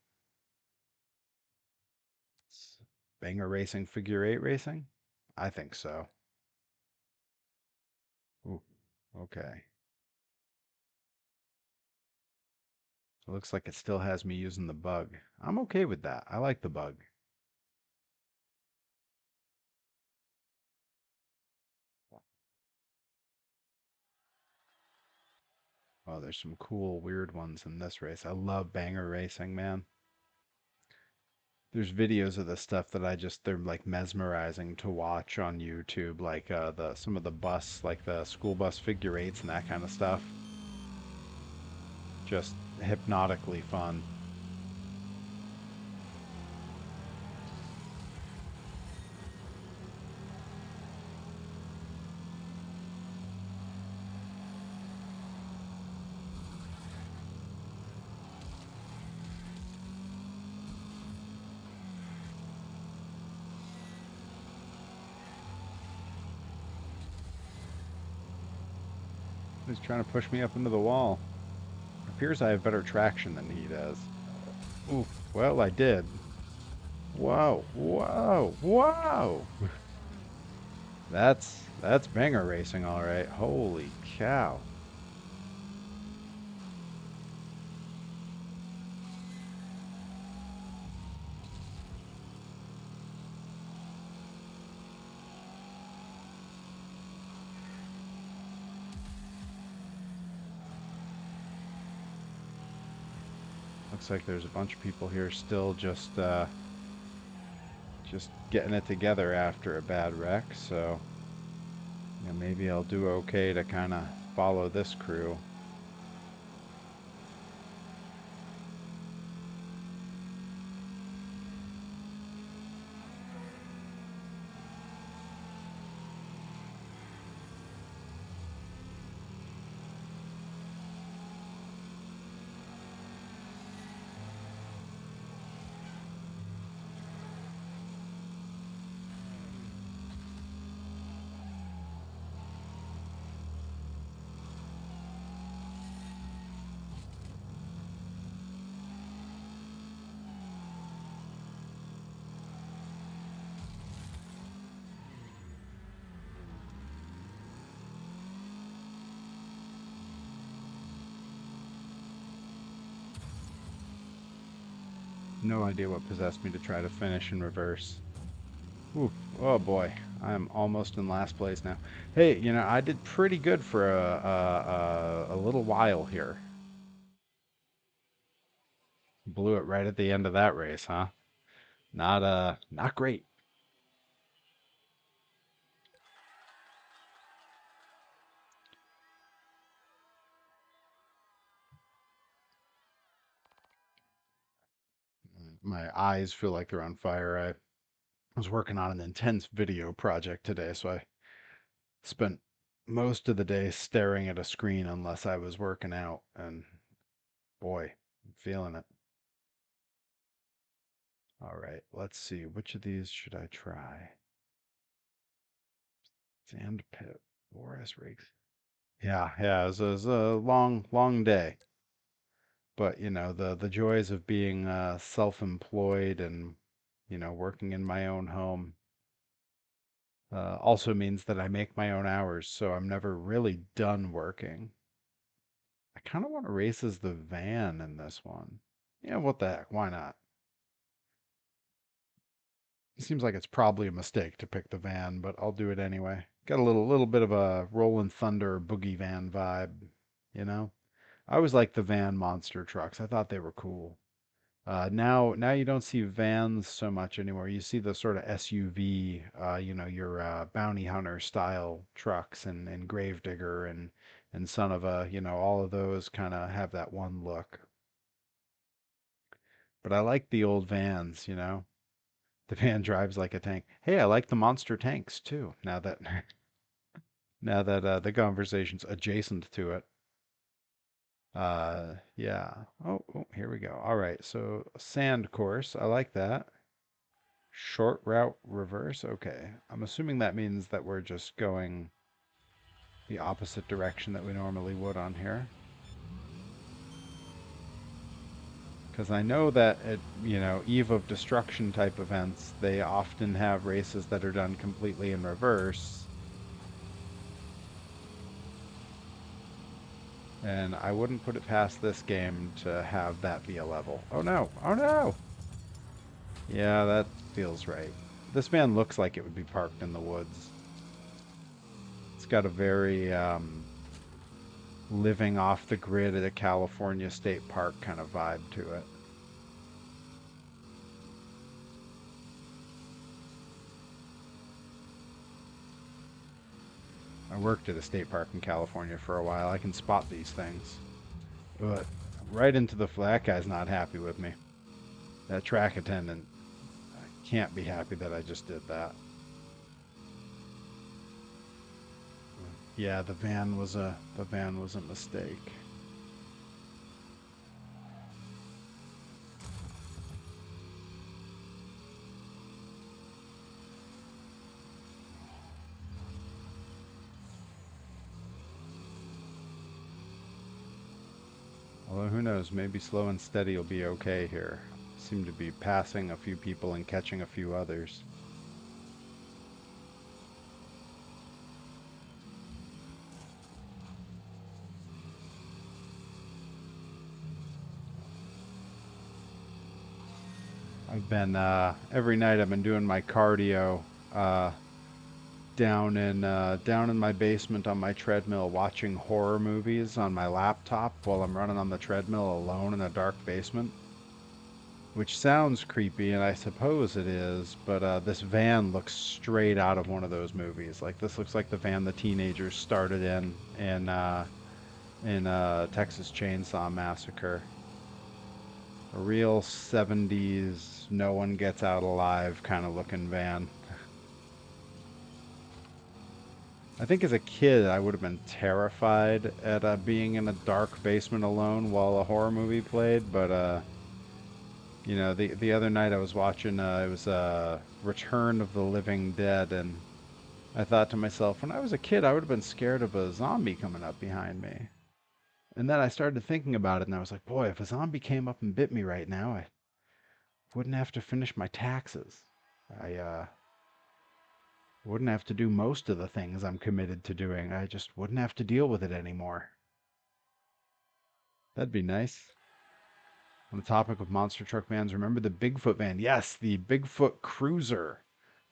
Banger racing, figure eight racing? I think so. Ooh, okay. It looks like it still has me using the bug. I'm okay with that. I like the bug. Oh, there's some cool, weird ones in this race. I love banger racing, man. There's videos of this stuff that they're like mesmerizing to watch on YouTube, like the some of the bus, like the school bus figure eights and that kind of stuff. Just hypnotically fun. He's trying to push me up into the wall. It appears I have better traction than he does. Oof. Well, I did. Whoa, whoa, whoa! That's banger racing, all right. Holy cow! Looks like there's a bunch of people here still just getting it together after a bad wreck. So maybe I'll do okay to kind of follow this crew. No idea what possessed me to try to finish in reverse. Ooh, oh boy, I'm almost in last place now. Hey, I did pretty good for a little while here. Blew it right at the end of that race, huh? Not great. My eyes feel like they're on fire. I was working on an intense video project today, so I spent most of the day staring at a screen unless I was working out, and boy, I'm feeling it. All right, let's see. Which of these should I try? Sand pit, Boris rigs. Yeah, it was a long, long day. But the joys of being self-employed and working in my own home also means that I make my own hours, so I'm never really done working. I kind of want to race as the van in this one. Yeah, what the heck? Why not? It seems like it's probably a mistake to pick the van, but I'll do it anyway. Got a little bit of a Rolling Thunder boogie van vibe, you know? I always liked the van monster trucks. I thought they were cool. Now you don't see vans so much anymore. You see the sort of SUV, your bounty hunter style trucks and Gravedigger and and Son of a, all of those kind of have that one look. But I like the old vans. The van drives like a tank. Hey, I like the monster tanks too. Now that the conversation's adjacent to it. Yeah. Oh, here we go. All right. So sand course. I like that. Short route reverse. Okay. I'm assuming that means that we're just going the opposite direction that we normally would on here. Because I know that at, Eve of Destruction type events, they often have races that are done completely in reverse. And I wouldn't put it past this game to have that be a level. Oh no! Oh no! Yeah, that feels right. This van looks like it would be parked in the woods. It's got a very living off the grid at a California state park kind of vibe to it. I worked at a state park in California for a while. I can spot these things. But right into that guy's not happy with me. That track attendant can't be happy that I just did that. Yeah, the van was a mistake. Although who knows, maybe slow and steady will be okay here. Seem to be passing a few people and catching a few others. Every night I've been doing my cardio uh, down in my basement on my treadmill, watching horror movies on my laptop while I'm running on the treadmill alone in a dark basement. Which sounds creepy, and I suppose it is, but this van looks straight out of one of those movies. Like this looks like the van the teenagers started in Texas Chainsaw Massacre. A real 70s, no one gets out alive kind of looking van. I think as a kid, I would have been terrified at being in a dark basement alone while a horror movie played. But the other night I was watching. It was Return of the Living Dead, and I thought to myself, when I was a kid, I would have been scared of a zombie coming up behind me. And then I started thinking about it, and I was like, boy, if a zombie came up and bit me right now, I wouldn't have to finish my taxes. I wouldn't have to do most of the things I'm committed to doing. I just wouldn't have to deal with it anymore. That'd be nice. On the topic of monster truck vans, remember the Bigfoot van? Yes, the Bigfoot Cruiser.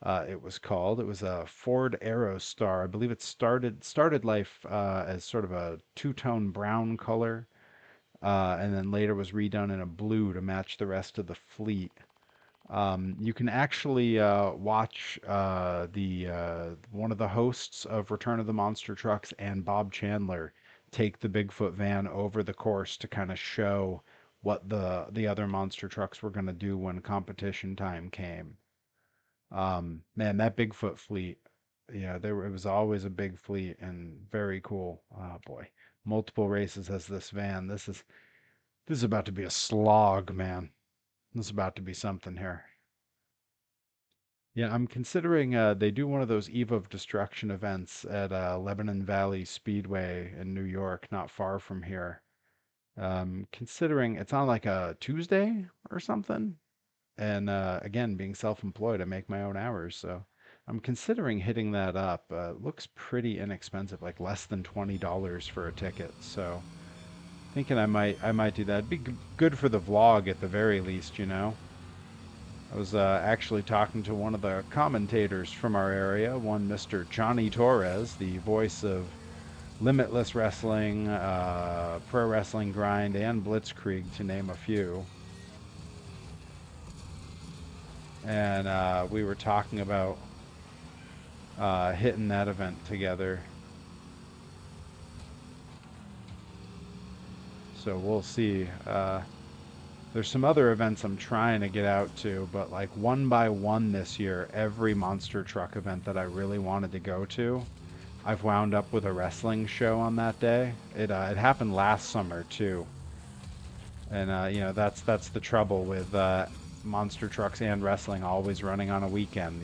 It was called. It was a Ford Aerostar. I believe it started life as sort of a two-tone brown color, and then later was redone in a blue to match the rest of the fleet. You can actually watch the one of the hosts of Return of the Monster Trucks and Bob Chandler take the Bigfoot van over the course to kind of show what the other monster trucks were going to do when competition time came. Man, that Bigfoot fleet, yeah, it was always a big fleet and very cool. Oh boy, multiple races as this van. This is about to be a slog, man. This is about to be something here. Yeah, I'm considering they do one of those Eve of Destruction events at Lebanon Valley Speedway in New York, not far from here. Considering it's on like a Tuesday or something, and again, being self-employed, I make my own hours, so I'm considering hitting that up. It looks pretty inexpensive, like less than $20 for a ticket. So thinking I might do that. It'd be good for the vlog at the very least. I was actually talking to one of the commentators from our area, one Mr. Johnny Torres, the voice of Limitless Wrestling, Pro Wrestling Grind, and Blitzkrieg, to name a few. And we were talking about hitting that event together. So we'll see. There's some other events I'm trying to get out to, but like one by one this year, every monster truck event that I really wanted to go to, I've wound up with a wrestling show on that day. It happened last summer too, and that's the trouble with monster trucks and wrestling always running on a weekend.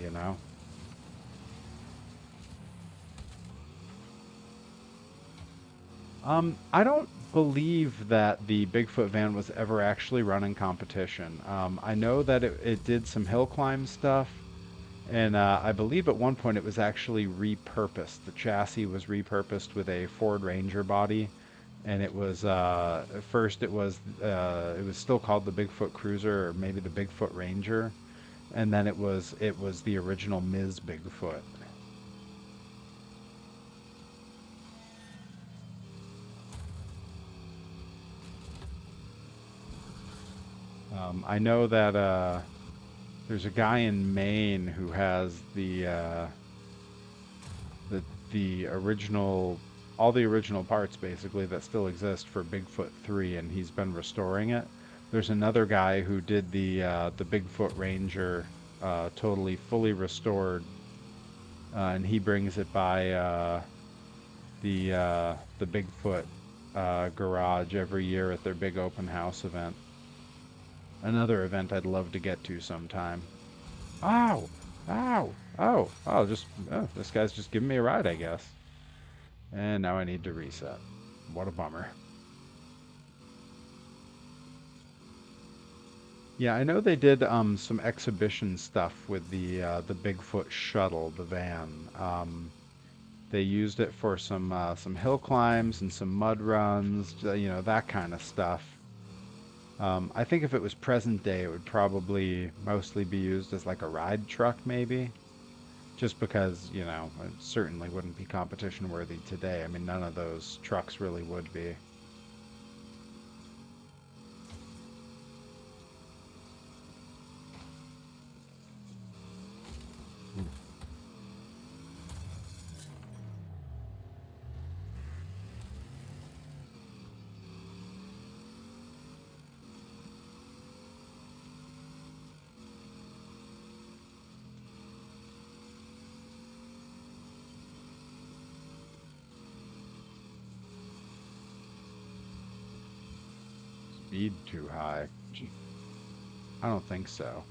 I don't believe that the Bigfoot van was ever actually run in competition. I know that it did some hill climb stuff, and I believe at one point it was actually repurposed. The chassis was repurposed with a Ford Ranger body, and it was at first it was still called the Bigfoot Cruiser or maybe the Bigfoot Ranger, and then it was the original Ms. Bigfoot. I know that there's a guy in Maine who has the the original all the original parts basically that still exist for Bigfoot 3, and he's been restoring it. There's another guy who did the Bigfoot Ranger totally fully restored, and he brings it by the Bigfoot garage every year at their big open house event. Another event I'd love to get to sometime. Ow! Ow! Oh, this guy's just giving me a ride, I guess. And now I need to reset. What a bummer. Yeah, I know they did some exhibition stuff with the Bigfoot shuttle, the van. They used it for some hill climbs and some mud runs, that kind of stuff. I think if it was present day, it would probably mostly be used as like a ride truck, maybe. Just because, it certainly wouldn't be competition worthy today. I mean, none of those trucks really would be. Speed too high. I don't think so.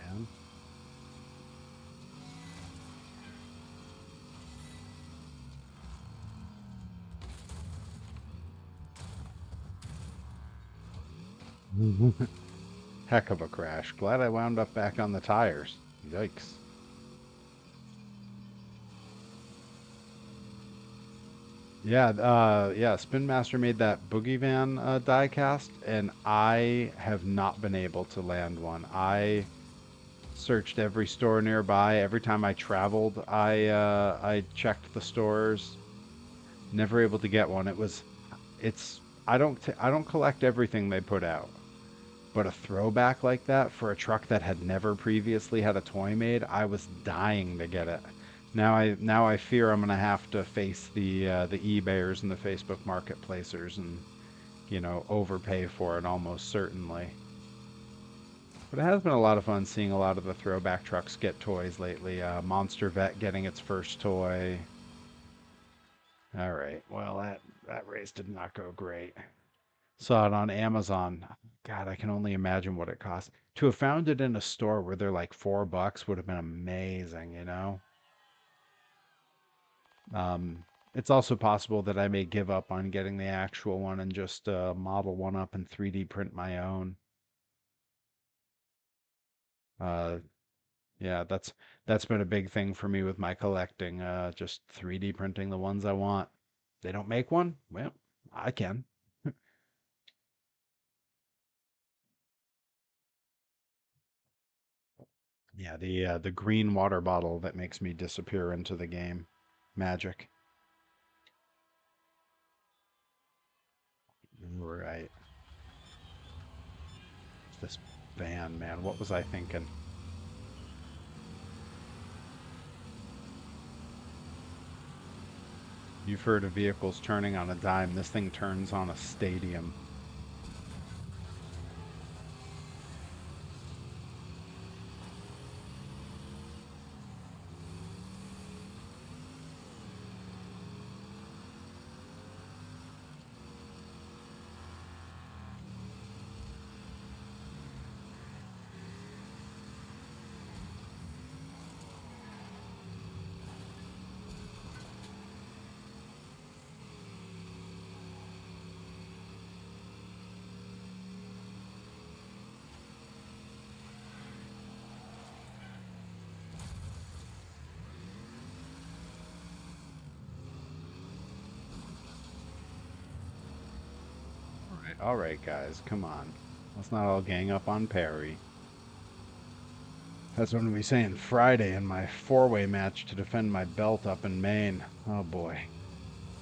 Man. Heck of a crash. Glad I wound up back on the tires. Yikes. Yeah, Spin Master made that Boogie Van die cast, and I have not been able to land one. I searched every store nearby. Every time I traveled, I checked the stores. Never able to get one. It's I don't collect everything they put out, but a throwback like that for a truck that had never previously had a toy made, I was dying to get it. Now I fear I'm gonna have to face the eBayers and the Facebook marketplacers and overpay for it almost certainly. But it has been a lot of fun seeing a lot of the throwback trucks get toys lately. Monster Vet getting its first toy. All right, well that race did not go great. Saw it on Amazon. God, I can only imagine what it cost. To have found it in a store where they're like $4 would have been amazing. It's also possible that I may give up on getting the actual one and just model one up and 3D print my own. Uh, Yeah, that's been a big thing for me with my collecting. Just 3D printing the ones I want. They don't make one? Well, I can. Yeah, the green water bottle that makes me disappear into the game. Magic. Right. This van, man. What was I thinking? You've heard of vehicles turning on a dime. This thing turns on a stadium. All right, guys, come on. Let's not all gang up on Perry. That's what I'm gonna be saying Friday in my four-way match to defend my belt up in Maine. Oh boy,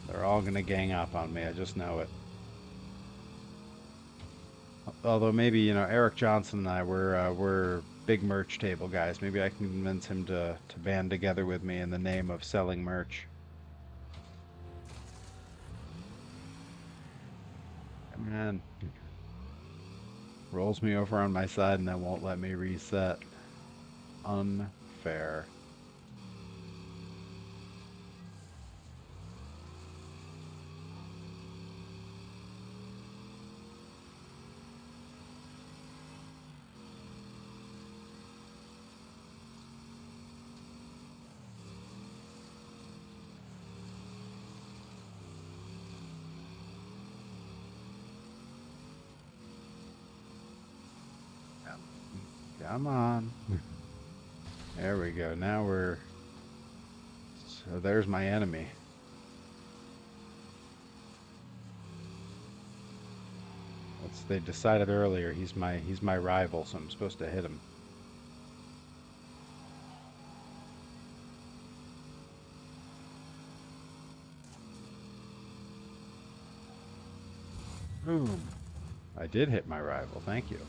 they're all gonna gang up on me. I just know it. Although maybe Eric Johnson and I we're big merch table guys. Maybe I can convince him to band together with me in the name of selling merch. Man, rolls me over on my side and then won't let me reset. Unfair. Come on. There we go. Now we're so there's my enemy. They decided earlier he's my rival, so I'm supposed to hit him. Boom. I did hit my rival. Thank you.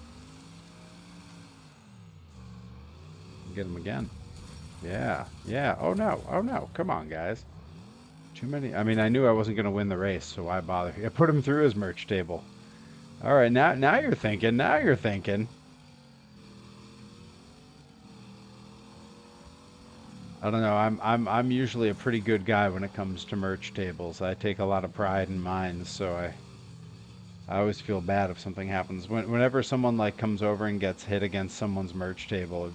Get him again. Yeah. Yeah. Oh no. Oh no. Come on, guys. Too many. I mean, I knew I wasn't going to win the race, so why bother? I put him through his merch table. All right, now you're thinking. Now you're thinking. I don't know. I'm usually a pretty good guy when it comes to merch tables. I take a lot of pride in mine, so I always feel bad if something happens. Whenever someone like comes over and gets hit against someone's merch table,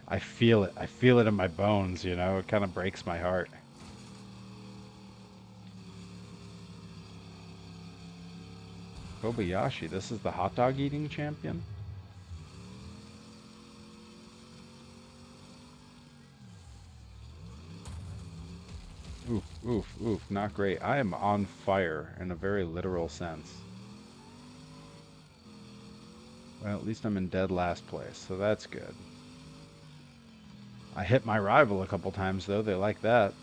I feel it. I feel it in my bones, you know? It kind of breaks my heart. Kobayashi, this is the hot dog eating champion? Oof, oof, oof, not great. I am on fire in a very literal sense. Well, at least I'm in dead last place, so that's good. I hit my rival a couple times, though. They like that.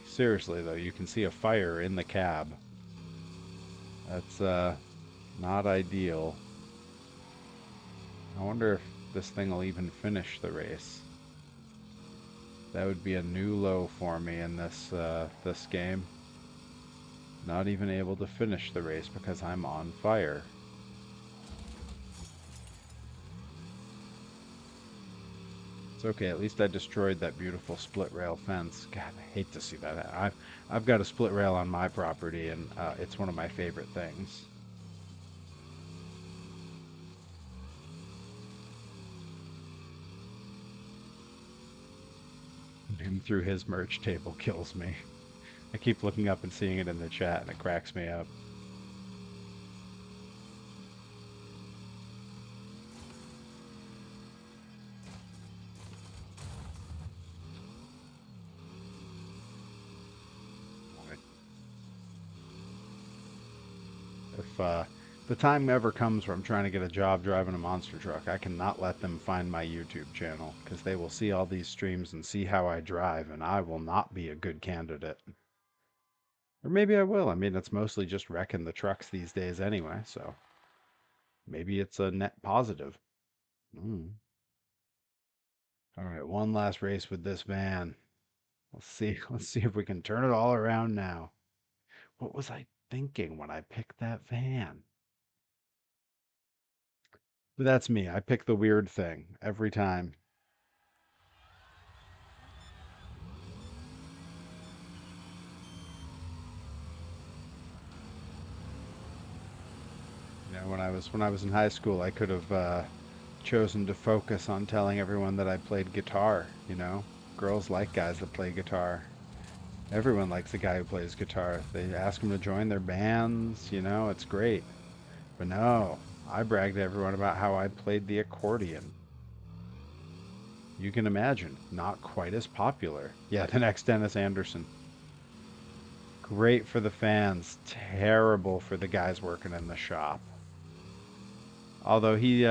Seriously, though, you can see a fire in the cab. That's, not ideal. I wonder if this thing will even finish the race. That would be a new low for me in this game. Not even able to finish the race because I'm on fire. It's okay, at least I destroyed that beautiful split rail fence. God, I hate to see that. I've got a split rail on my property, and it's one of my favorite things. him through his merch table kills me. I keep looking up and seeing it in the chat, and it cracks me up. If the time ever comes where I'm trying to get a job driving a monster truck, I cannot let them find my YouTube channel because they will see all these streams and see how I drive, and I will not be a good candidate. Or maybe I will. I mean, it's mostly just wrecking the trucks these days anyway, so maybe it's a net positive. Mm. All right, one last race with this van. Let's see. Let's see if we can turn it all around now. What was I thinking when I picked that van? But that's me. I pick the weird thing every time. You know, when I was in high school, I could have chosen to focus on telling everyone that I played guitar. You know, girls like guys that play guitar. Everyone likes a guy who plays guitar. They ask him to join their bands. You know, it's great. But no, I bragged to everyone about how I played the accordion. You can imagine, not quite as popular. Yeah, the next Dennis Anderson. Great for the fans, terrible for the guys working in the shop. Although he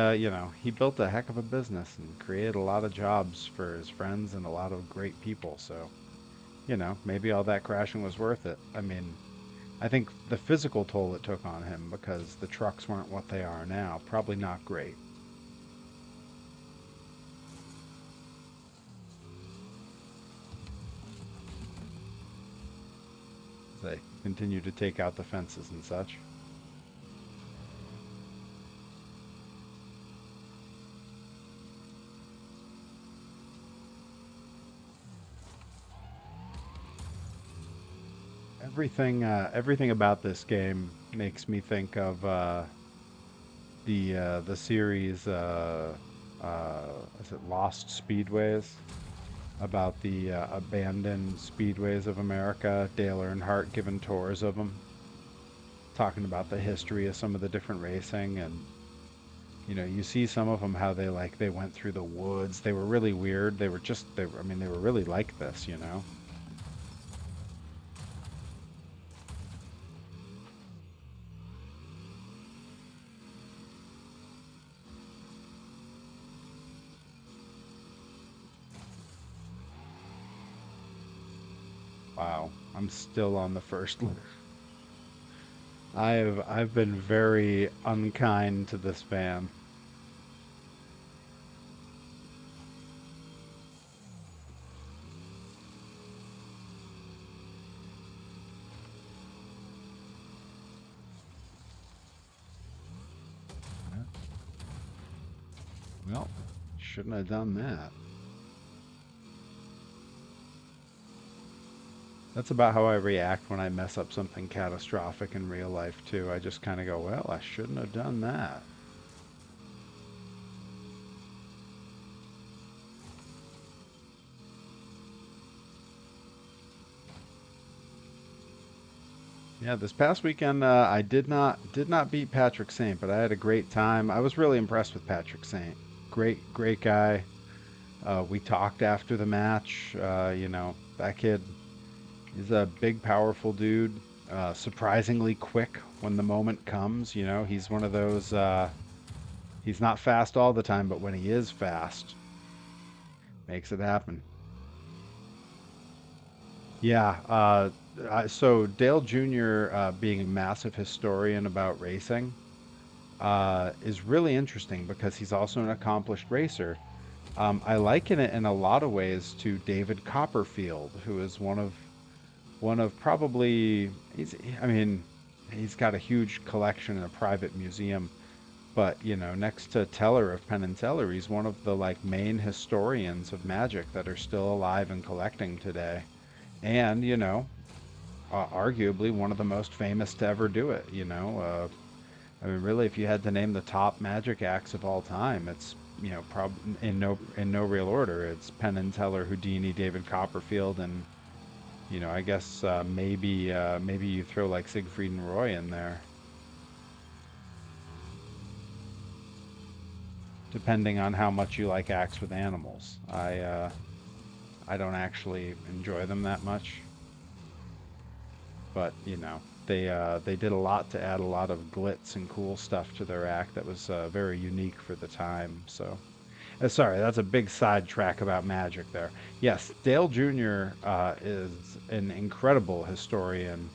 built a heck of a business and created a lot of jobs for his friends and a lot of great people. So, maybe all that crashing was worth it. I mean, I think the physical toll it took on him because the trucks weren't what they are now, probably not great. They continue to take out the fences and such. Everything about this game makes me think of the series is it Lost Speedways, about the abandoned speedways of America. Dale Earnhardt giving tours of them, talking about the history of some of the different racing, and you see some of them how they went through the woods. They were really weird. I mean, they were really like this. Wow, I'm still on the first. I've been very unkind to this van. Well, shouldn't have done that. That's about how I react when I mess up something catastrophic in real life too. I just kind of go, well, I shouldn't have done that. Yeah, this past weekend I did not beat Patrick Saint, but I had a great time. I was really impressed with Patrick Saint. Great guy. We talked after the match. That kid, he's a big, powerful dude. Surprisingly quick when the moment comes. He's one of those. He's not fast all the time, but when he is fast, makes it happen. Yeah. So Dale Jr. Being a massive historian about racing is really interesting because he's also an accomplished racer. I liken it in a lot of ways to David Copperfield, who is one of probably I mean, he's got a huge collection in a private museum, but next to Teller of Penn and Teller, he's one of the main historians of magic that are still alive and collecting today. And arguably one of the most famous to ever do it. I mean, really, if you had to name the top magic acts of all time, it's you know, in no real order. It's Penn and Teller, Houdini, David Copperfield, and you know, I guess maybe you throw like Siegfried and Roy in there, depending on how much you like acts with animals. I don't actually enjoy them that much, but you know, they did a lot to add a lot of glitz and cool stuff to their act that was very unique for the time. So, sorry, that's a big sidetrack about magic there. Yes, Dale Jr. Is an incredible historian,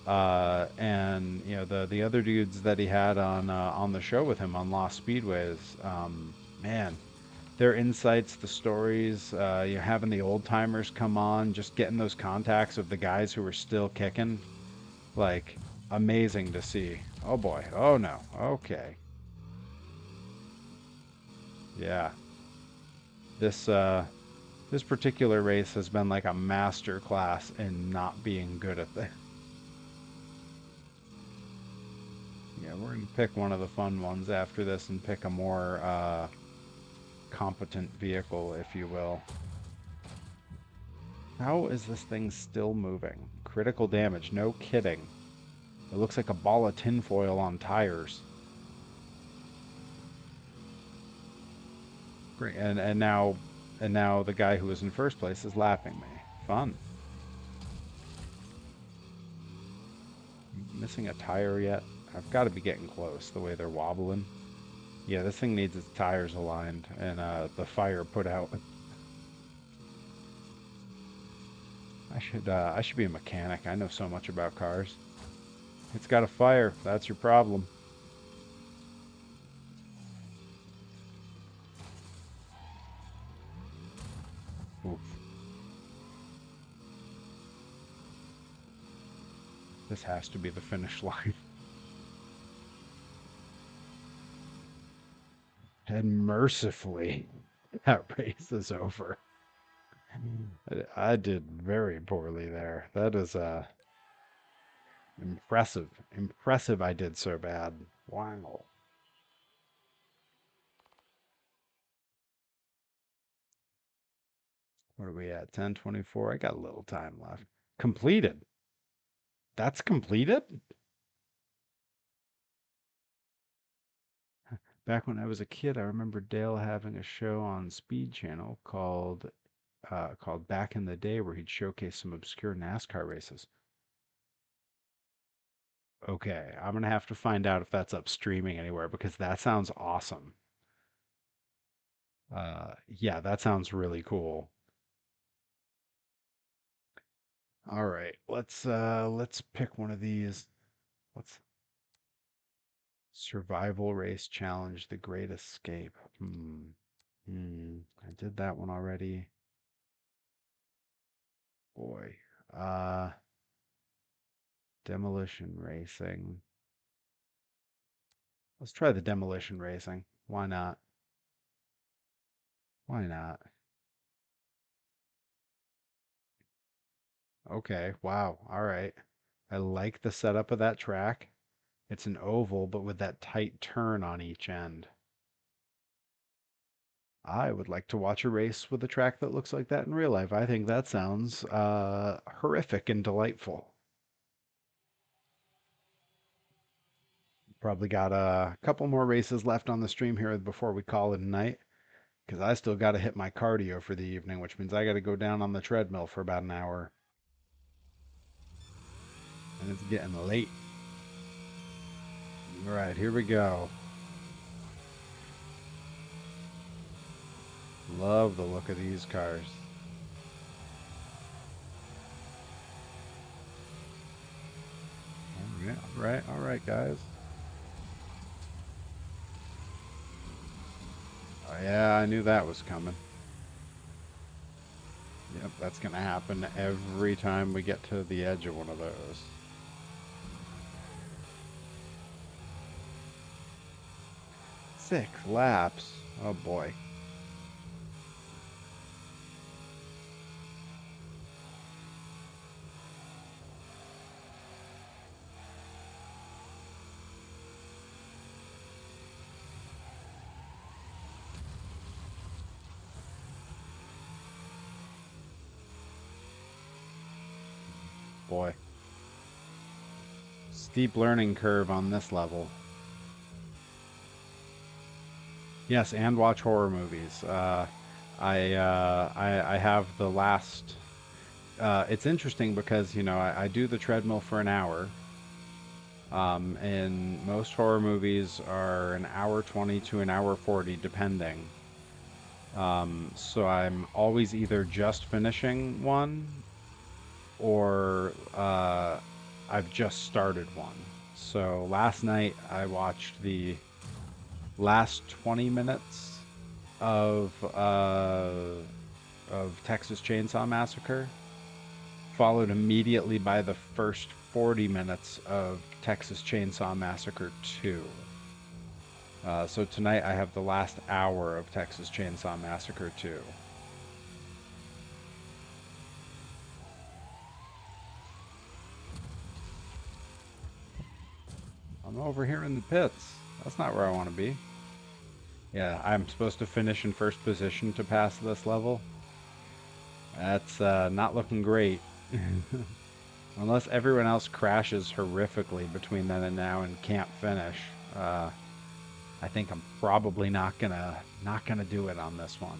and you know the other dudes that he had on the show with him on Lost Speedways. Man, their insights, the stories, you know, having the old timers come on, just getting those contacts of the guys who were still kicking, like amazing to see. Oh boy, oh no, okay, yeah. This this particular race has been like a master class in not being good at the. Yeah, we're gonna pick one of the fun ones after this and pick a more competent vehicle, if you will. How is this thing still moving? Critical damage, no kidding. It looks like a ball of tinfoil on tires. Great, and now the guy who was in first place is lapping me. Fun. Missing a tire yet? I've got to be getting close. The way they're wobbling. Yeah, this thing needs its tires aligned and the fire put out. I should be a mechanic. I know so much about cars. It's got a fire. That's your problem. Oof. This has to be the finish line. And mercifully, that race is over. I did very poorly there. That is impressive. Impressive I did so bad. Wow. What are we at? 10:24. I got a little time left. Completed. That's completed? Back when I was a kid, I remember Dale having a show on Speed Channel called Back in the Day where he'd showcase some obscure NASCAR races. Okay, I'm gonna have to find out if that's up streaming anywhere because that sounds awesome. Yeah, that sounds really cool. All right, let's pick one of these. Let's survival race challenge, the Great Escape. I did that one already. Boy. Demolition racing. Let's try the demolition racing. Why not? Why not? Okay, wow. All right. I like the setup of that track. It's an oval, but with that tight turn on each end. I would like to watch a race with a track that looks like that in real life. I think that sounds horrific and delightful. Probably got a couple more races left on the stream here before we call it a night, because I still got to hit my cardio for the evening, which means I got to go down on the treadmill for about an hour. And it's getting late. All right, here we go. Love the look of these cars. All right, guys. Oh, yeah, I knew that was coming. Yep, that's going to happen every time we get to the edge of one of those. 6 laps. Oh boy. boy. Steep learning curve on this level. Yes, and watch horror movies. I have the last. It's interesting because I do the treadmill for an hour. And most horror movies are an hour 20 to an hour 40, depending. So I'm always either just finishing one or I've just started one. So last night I watched the last 20 minutes of Texas Chainsaw Massacre, followed immediately by the first 40 minutes of Texas Chainsaw Massacre 2. So tonight I have the last hour of Texas Chainsaw Massacre 2. I'm over here in the pits. That's not where I want to be. Yeah, I'm supposed to finish in first position to pass this level. That's not looking great. Unless everyone else crashes horrifically between then and now and can't finish. I think I'm probably not gonna do it on this one.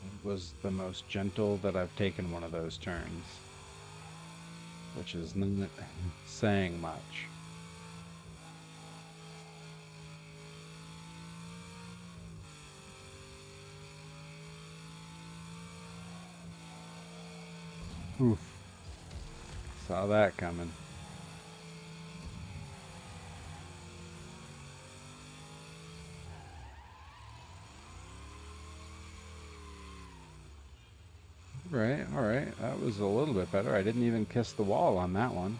It was the most gentle that I've taken one of those turns, which is not saying much. Oof. Saw that coming. Right, all right. That was a little bit better. I didn't even kiss the wall on that one.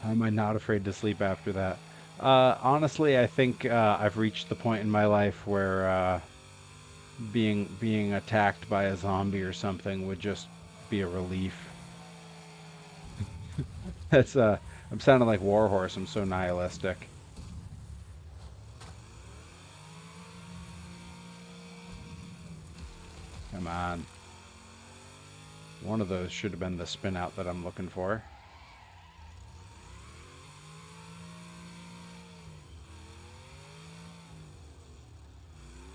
How am I not afraid to sleep after that? Honestly, I think I've reached the point in my life where being attacked by a zombie or something would just be a relief. That's I'm sounding like Warhorse. I'm so nihilistic. Come on. One of those should have been the spin out that I'm looking for.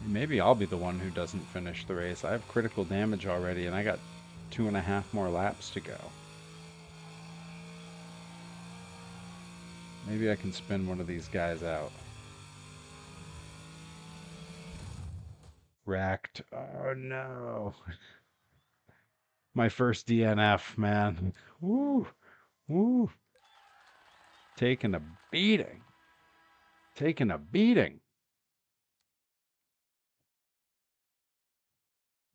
Maybe I'll be the one who doesn't finish the race. I have critical damage already, and I got 2.5 more laps to go. Maybe I can spin one of these guys out. Wrecked. Oh no. My first DNF, man. Woo. Woo. Taking a beating. Taking a beating.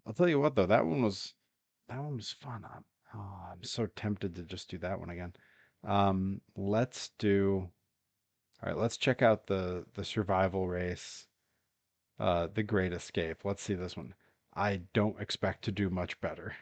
I'll tell you what though, that one was fun. I'm so tempted to just do that one again. Let's do. All right, let's check out the survival race. The Great Escape. Let's see this one. I don't expect to do much better.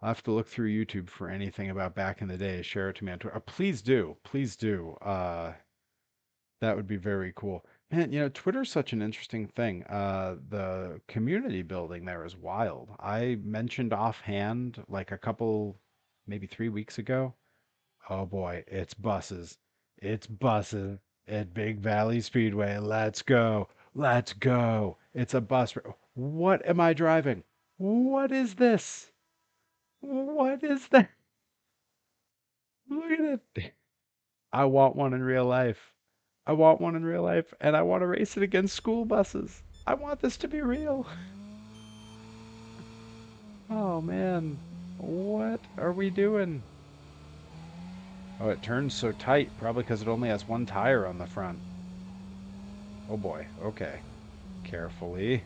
I'll have to look through YouTube for anything about back in the day. Share it to me on Twitter. Please do. Please do. That would be very cool. Man, Twitter's such an interesting thing. The community building there is wild. I mentioned offhand like a couple, maybe 3 weeks ago. Oh boy, it's buses. It's buses at Big Valley Speedway. Let's go. Let's go. It's a bus. What am I driving? What is this? What is that? Look at it. I want one in real life. I want one in real life, and I want to race it against school buses. I want this to be real. Oh man, what are we doing? Oh, it turns so tight, probably because it only has one tire on the front. Oh boy, okay. Carefully.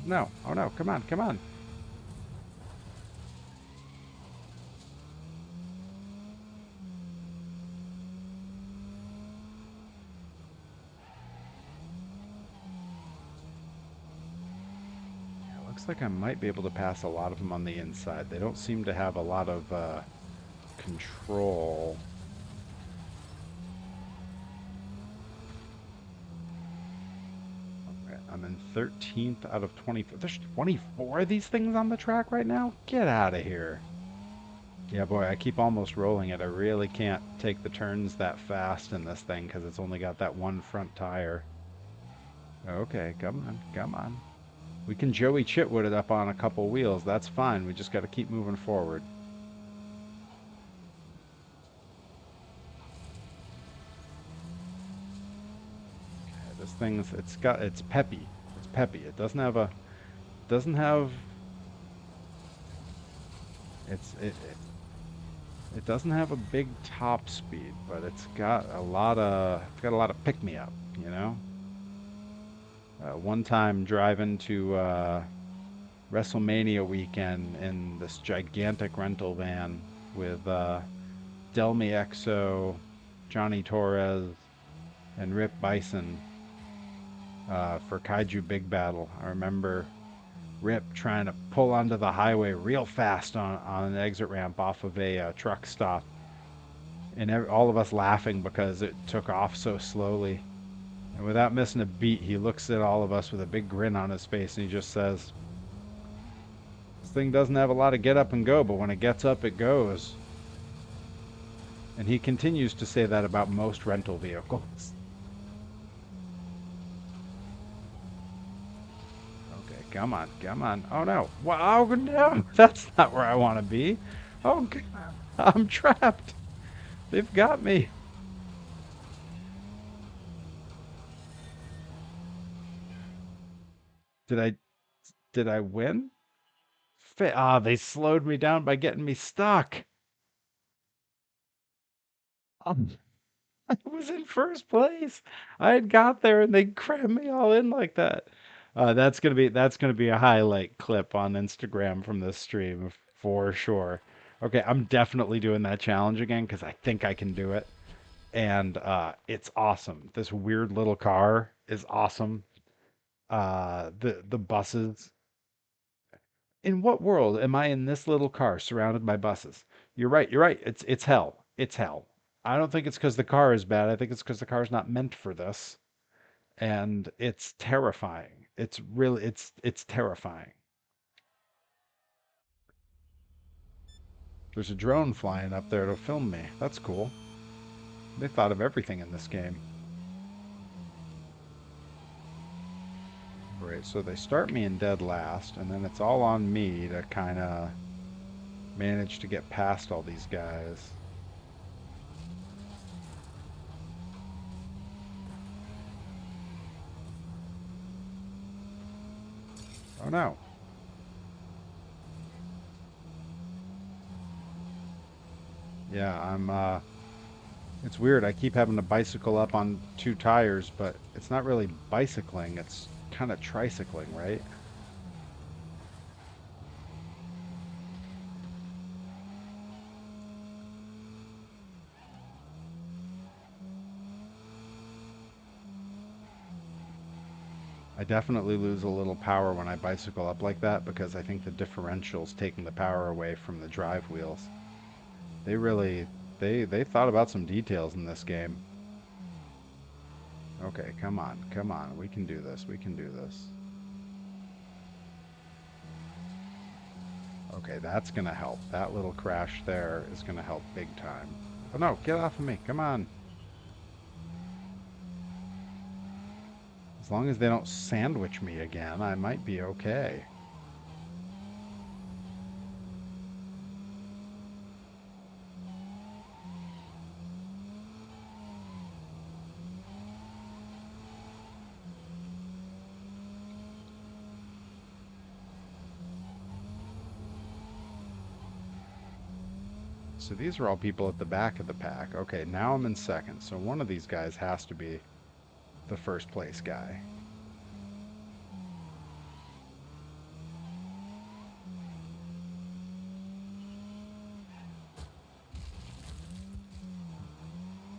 No, oh no, come on, come on. Looks like I might be able to pass a lot of them on the inside. They don't seem to have a lot of control. Alright, I'm in 13th out of 24. There's 24 of these things on the track right now? Get out of here. Yeah, boy, I keep almost rolling it. I really can't take the turns that fast in this thing because it's only got that one front tire. Okay, come on, come on. We can Joey Chitwood it up on a couple wheels. That's fine. We just got to keep moving forward. Okay, this thing's it's peppy. It's peppy. It doesn't have it doesn't have a big top speed, but it's got a lot of pick me up, you know? One time driving to WrestleMania weekend in this gigantic rental van with Delmy Exo, Johnny Torres, and Rip Bison for Kaiju Big Battle. I remember Rip trying to pull onto the highway real fast on an exit ramp off of a truck stop, and all of us laughing because it took off so slowly. And without missing a beat, he looks at all of us with a big grin on his face and he just says, "This thing doesn't have a lot of get up and go, but when it gets up, it goes." And he continues to say that about most rental vehicles. Okay, come on, come on. Oh no. Wow, no. That's not where I want to be. Oh, God. I'm trapped. They've got me. Did I did I win? They slowed me down by getting me stuck. Um, I was in first place. I had got there and they crammed me all in like that. That's gonna be a highlight clip on Instagram from this stream for sure. Okay, I'm definitely doing that challenge again because I think I can do it. And it's awesome. This weird little car is awesome. The buses. In what world am I in this little car surrounded by buses? You're right. You're right. It's hell. It's hell. I don't think it's because the car is bad. I think it's because the car's not meant for this, and it's terrifying. It's terrifying. There's a drone flying up there to film me. That's cool. They thought of everything in this game. Great. So they start me in dead last, and then it's all on me to kind of manage to get past all these guys. Oh no. Yeah, it's weird. I keep having to bicycle up on two tires, but it's not really bicycling. It's kind of tricycling, right? I definitely lose a little power when I bicycle up like that because I think the differential's taking the power away from the drive wheels. They really, they thought about some details in this game. Okay, come on, come on. We can do this. We can do this. Okay, that's gonna help. That little crash there is gonna help big time. Oh no, get off of me. Come on. As long as they don't sandwich me again, I might be okay. So these are all people at the back of the pack. Okay, now I'm in second. So one of these guys has to be the first place guy.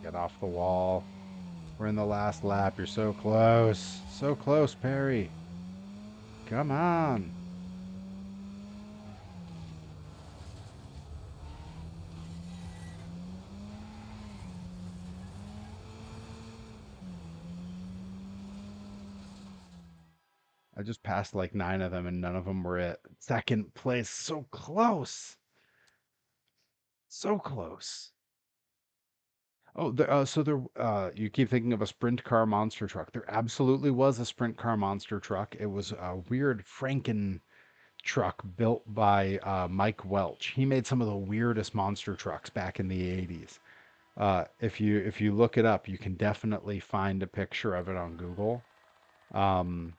Get off the wall. We're in the last lap. You're so close. So close, Perry. Come on. I just passed like nine of them and none of them were at second place. So close. So close. Oh, so there, you keep thinking of a sprint car monster truck. There absolutely was a sprint car monster truck. It was a weird Franken truck built by Mike Welch. He made some of the weirdest monster trucks back in the 80s. If you look it up, you can definitely find a picture of it on Google. Um,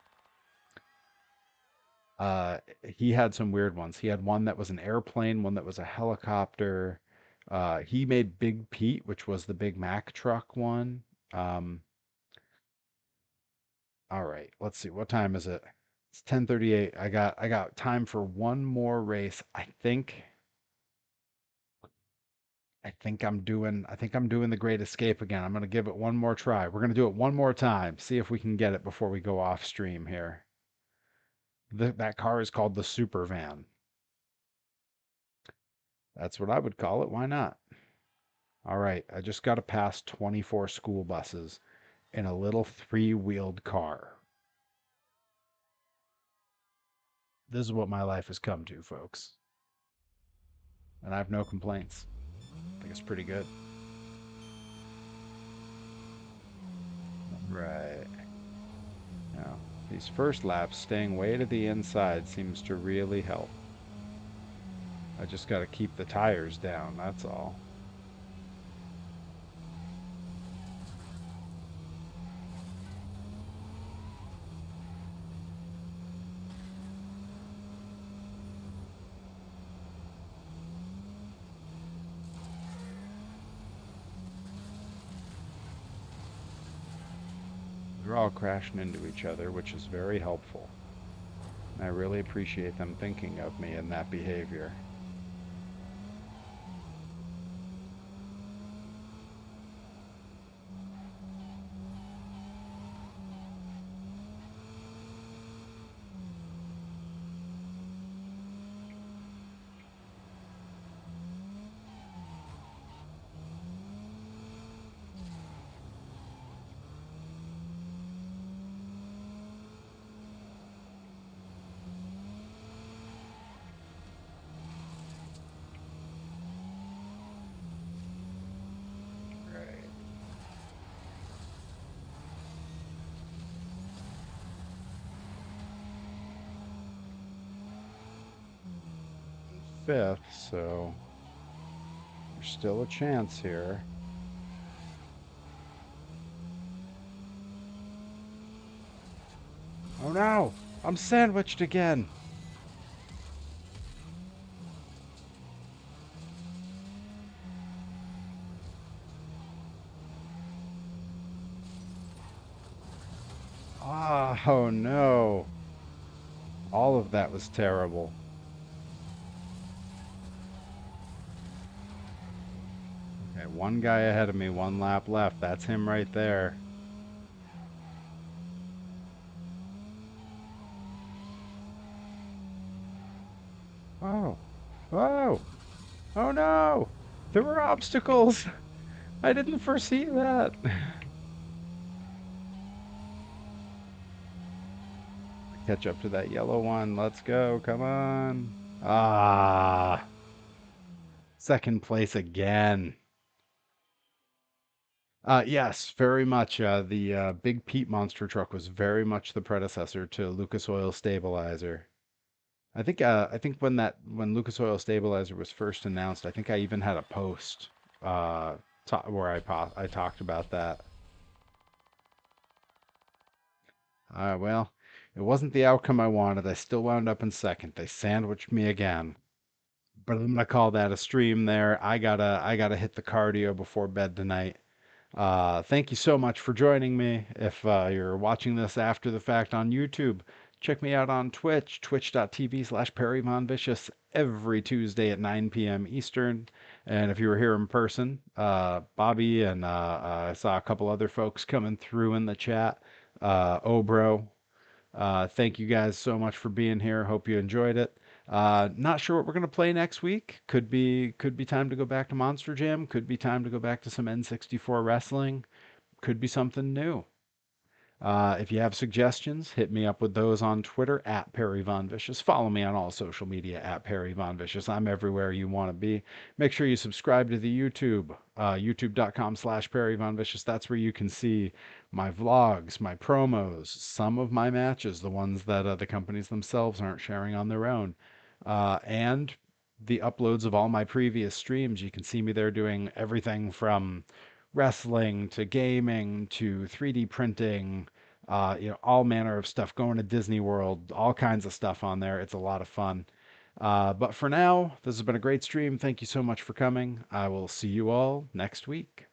he had some weird ones. He had one that was an airplane, one that was a helicopter. He made Big Pete, which was the Big Mac truck one. Um, all right, let's see. What time is it? It's 10:38. I got time for one more race. I think I'm doing the Great Escape again. I'm gonna give it one more try. We're gonna do it one more time. See if we can get it before we go off stream here. That car is called the Super Van. That's what I would call it. Why not? All right, I just got to pass 24 school buses in a little three-wheeled car. This is what my life has come to, folks. And I have no complaints. I think it's pretty good. Right. Now, these first laps, staying way to the inside seems to really help. I just got to keep the tires down, that's all. They're all crashing into each other, which is very helpful. I really appreciate them thinking of me and that behavior. Right. Fifth, so there's still a chance here. Oh no! I'm sandwiched again! Ah, oh no! All of that was terrible. Okay, one guy ahead of me, one lap left. That's him right there. Oh, oh, oh no! There were obstacles! I didn't foresee that. Catch up to that yellow one. Let's go. Come on. Ah, second place again. Yes, very much. The Big Pete monster truck was very much the predecessor to Lucas Oil Stabilizer. I think when Lucas Oil Stabilizer was first announced, I think I even had a post where I talked about that. Well, it wasn't the outcome I wanted. I still wound up in second. They sandwiched me again. But I'm gonna call that a stream there. I gotta hit the cardio before bed tonight. Thank you so much for joining me. If you're watching this after the fact on YouTube, check me out on Twitch, twitch.tv/Perry Von Vicious, every Tuesday at 9 p.m. Eastern. And if you were here in person, Bobby and I saw a couple other folks coming through in the chat. Obro, thank you guys so much for being here. Hope you enjoyed it. Not sure what we're gonna play next week. Could be time to go back to Monster Jam. Could be time to go back to some N64 wrestling. Could be something new. If you have suggestions, hit me up with those on Twitter at Perry Von Vicious. Follow me on all social media at Perry Von Vicious. I'm everywhere you want to be. Make sure you subscribe to the YouTube, youtube.com/Perry Von Vicious. That's where you can see my vlogs, my promos, some of my matches, the ones that the companies themselves aren't sharing on their own, and the uploads of all my previous streams. You can see me there doing everything from wrestling to gaming to 3D printing, all manner of stuff, going to Disney World, all kinds of stuff on there. It's a lot of fun. But for now, this has been a great stream. Thank you so much for coming. I will see you all next week.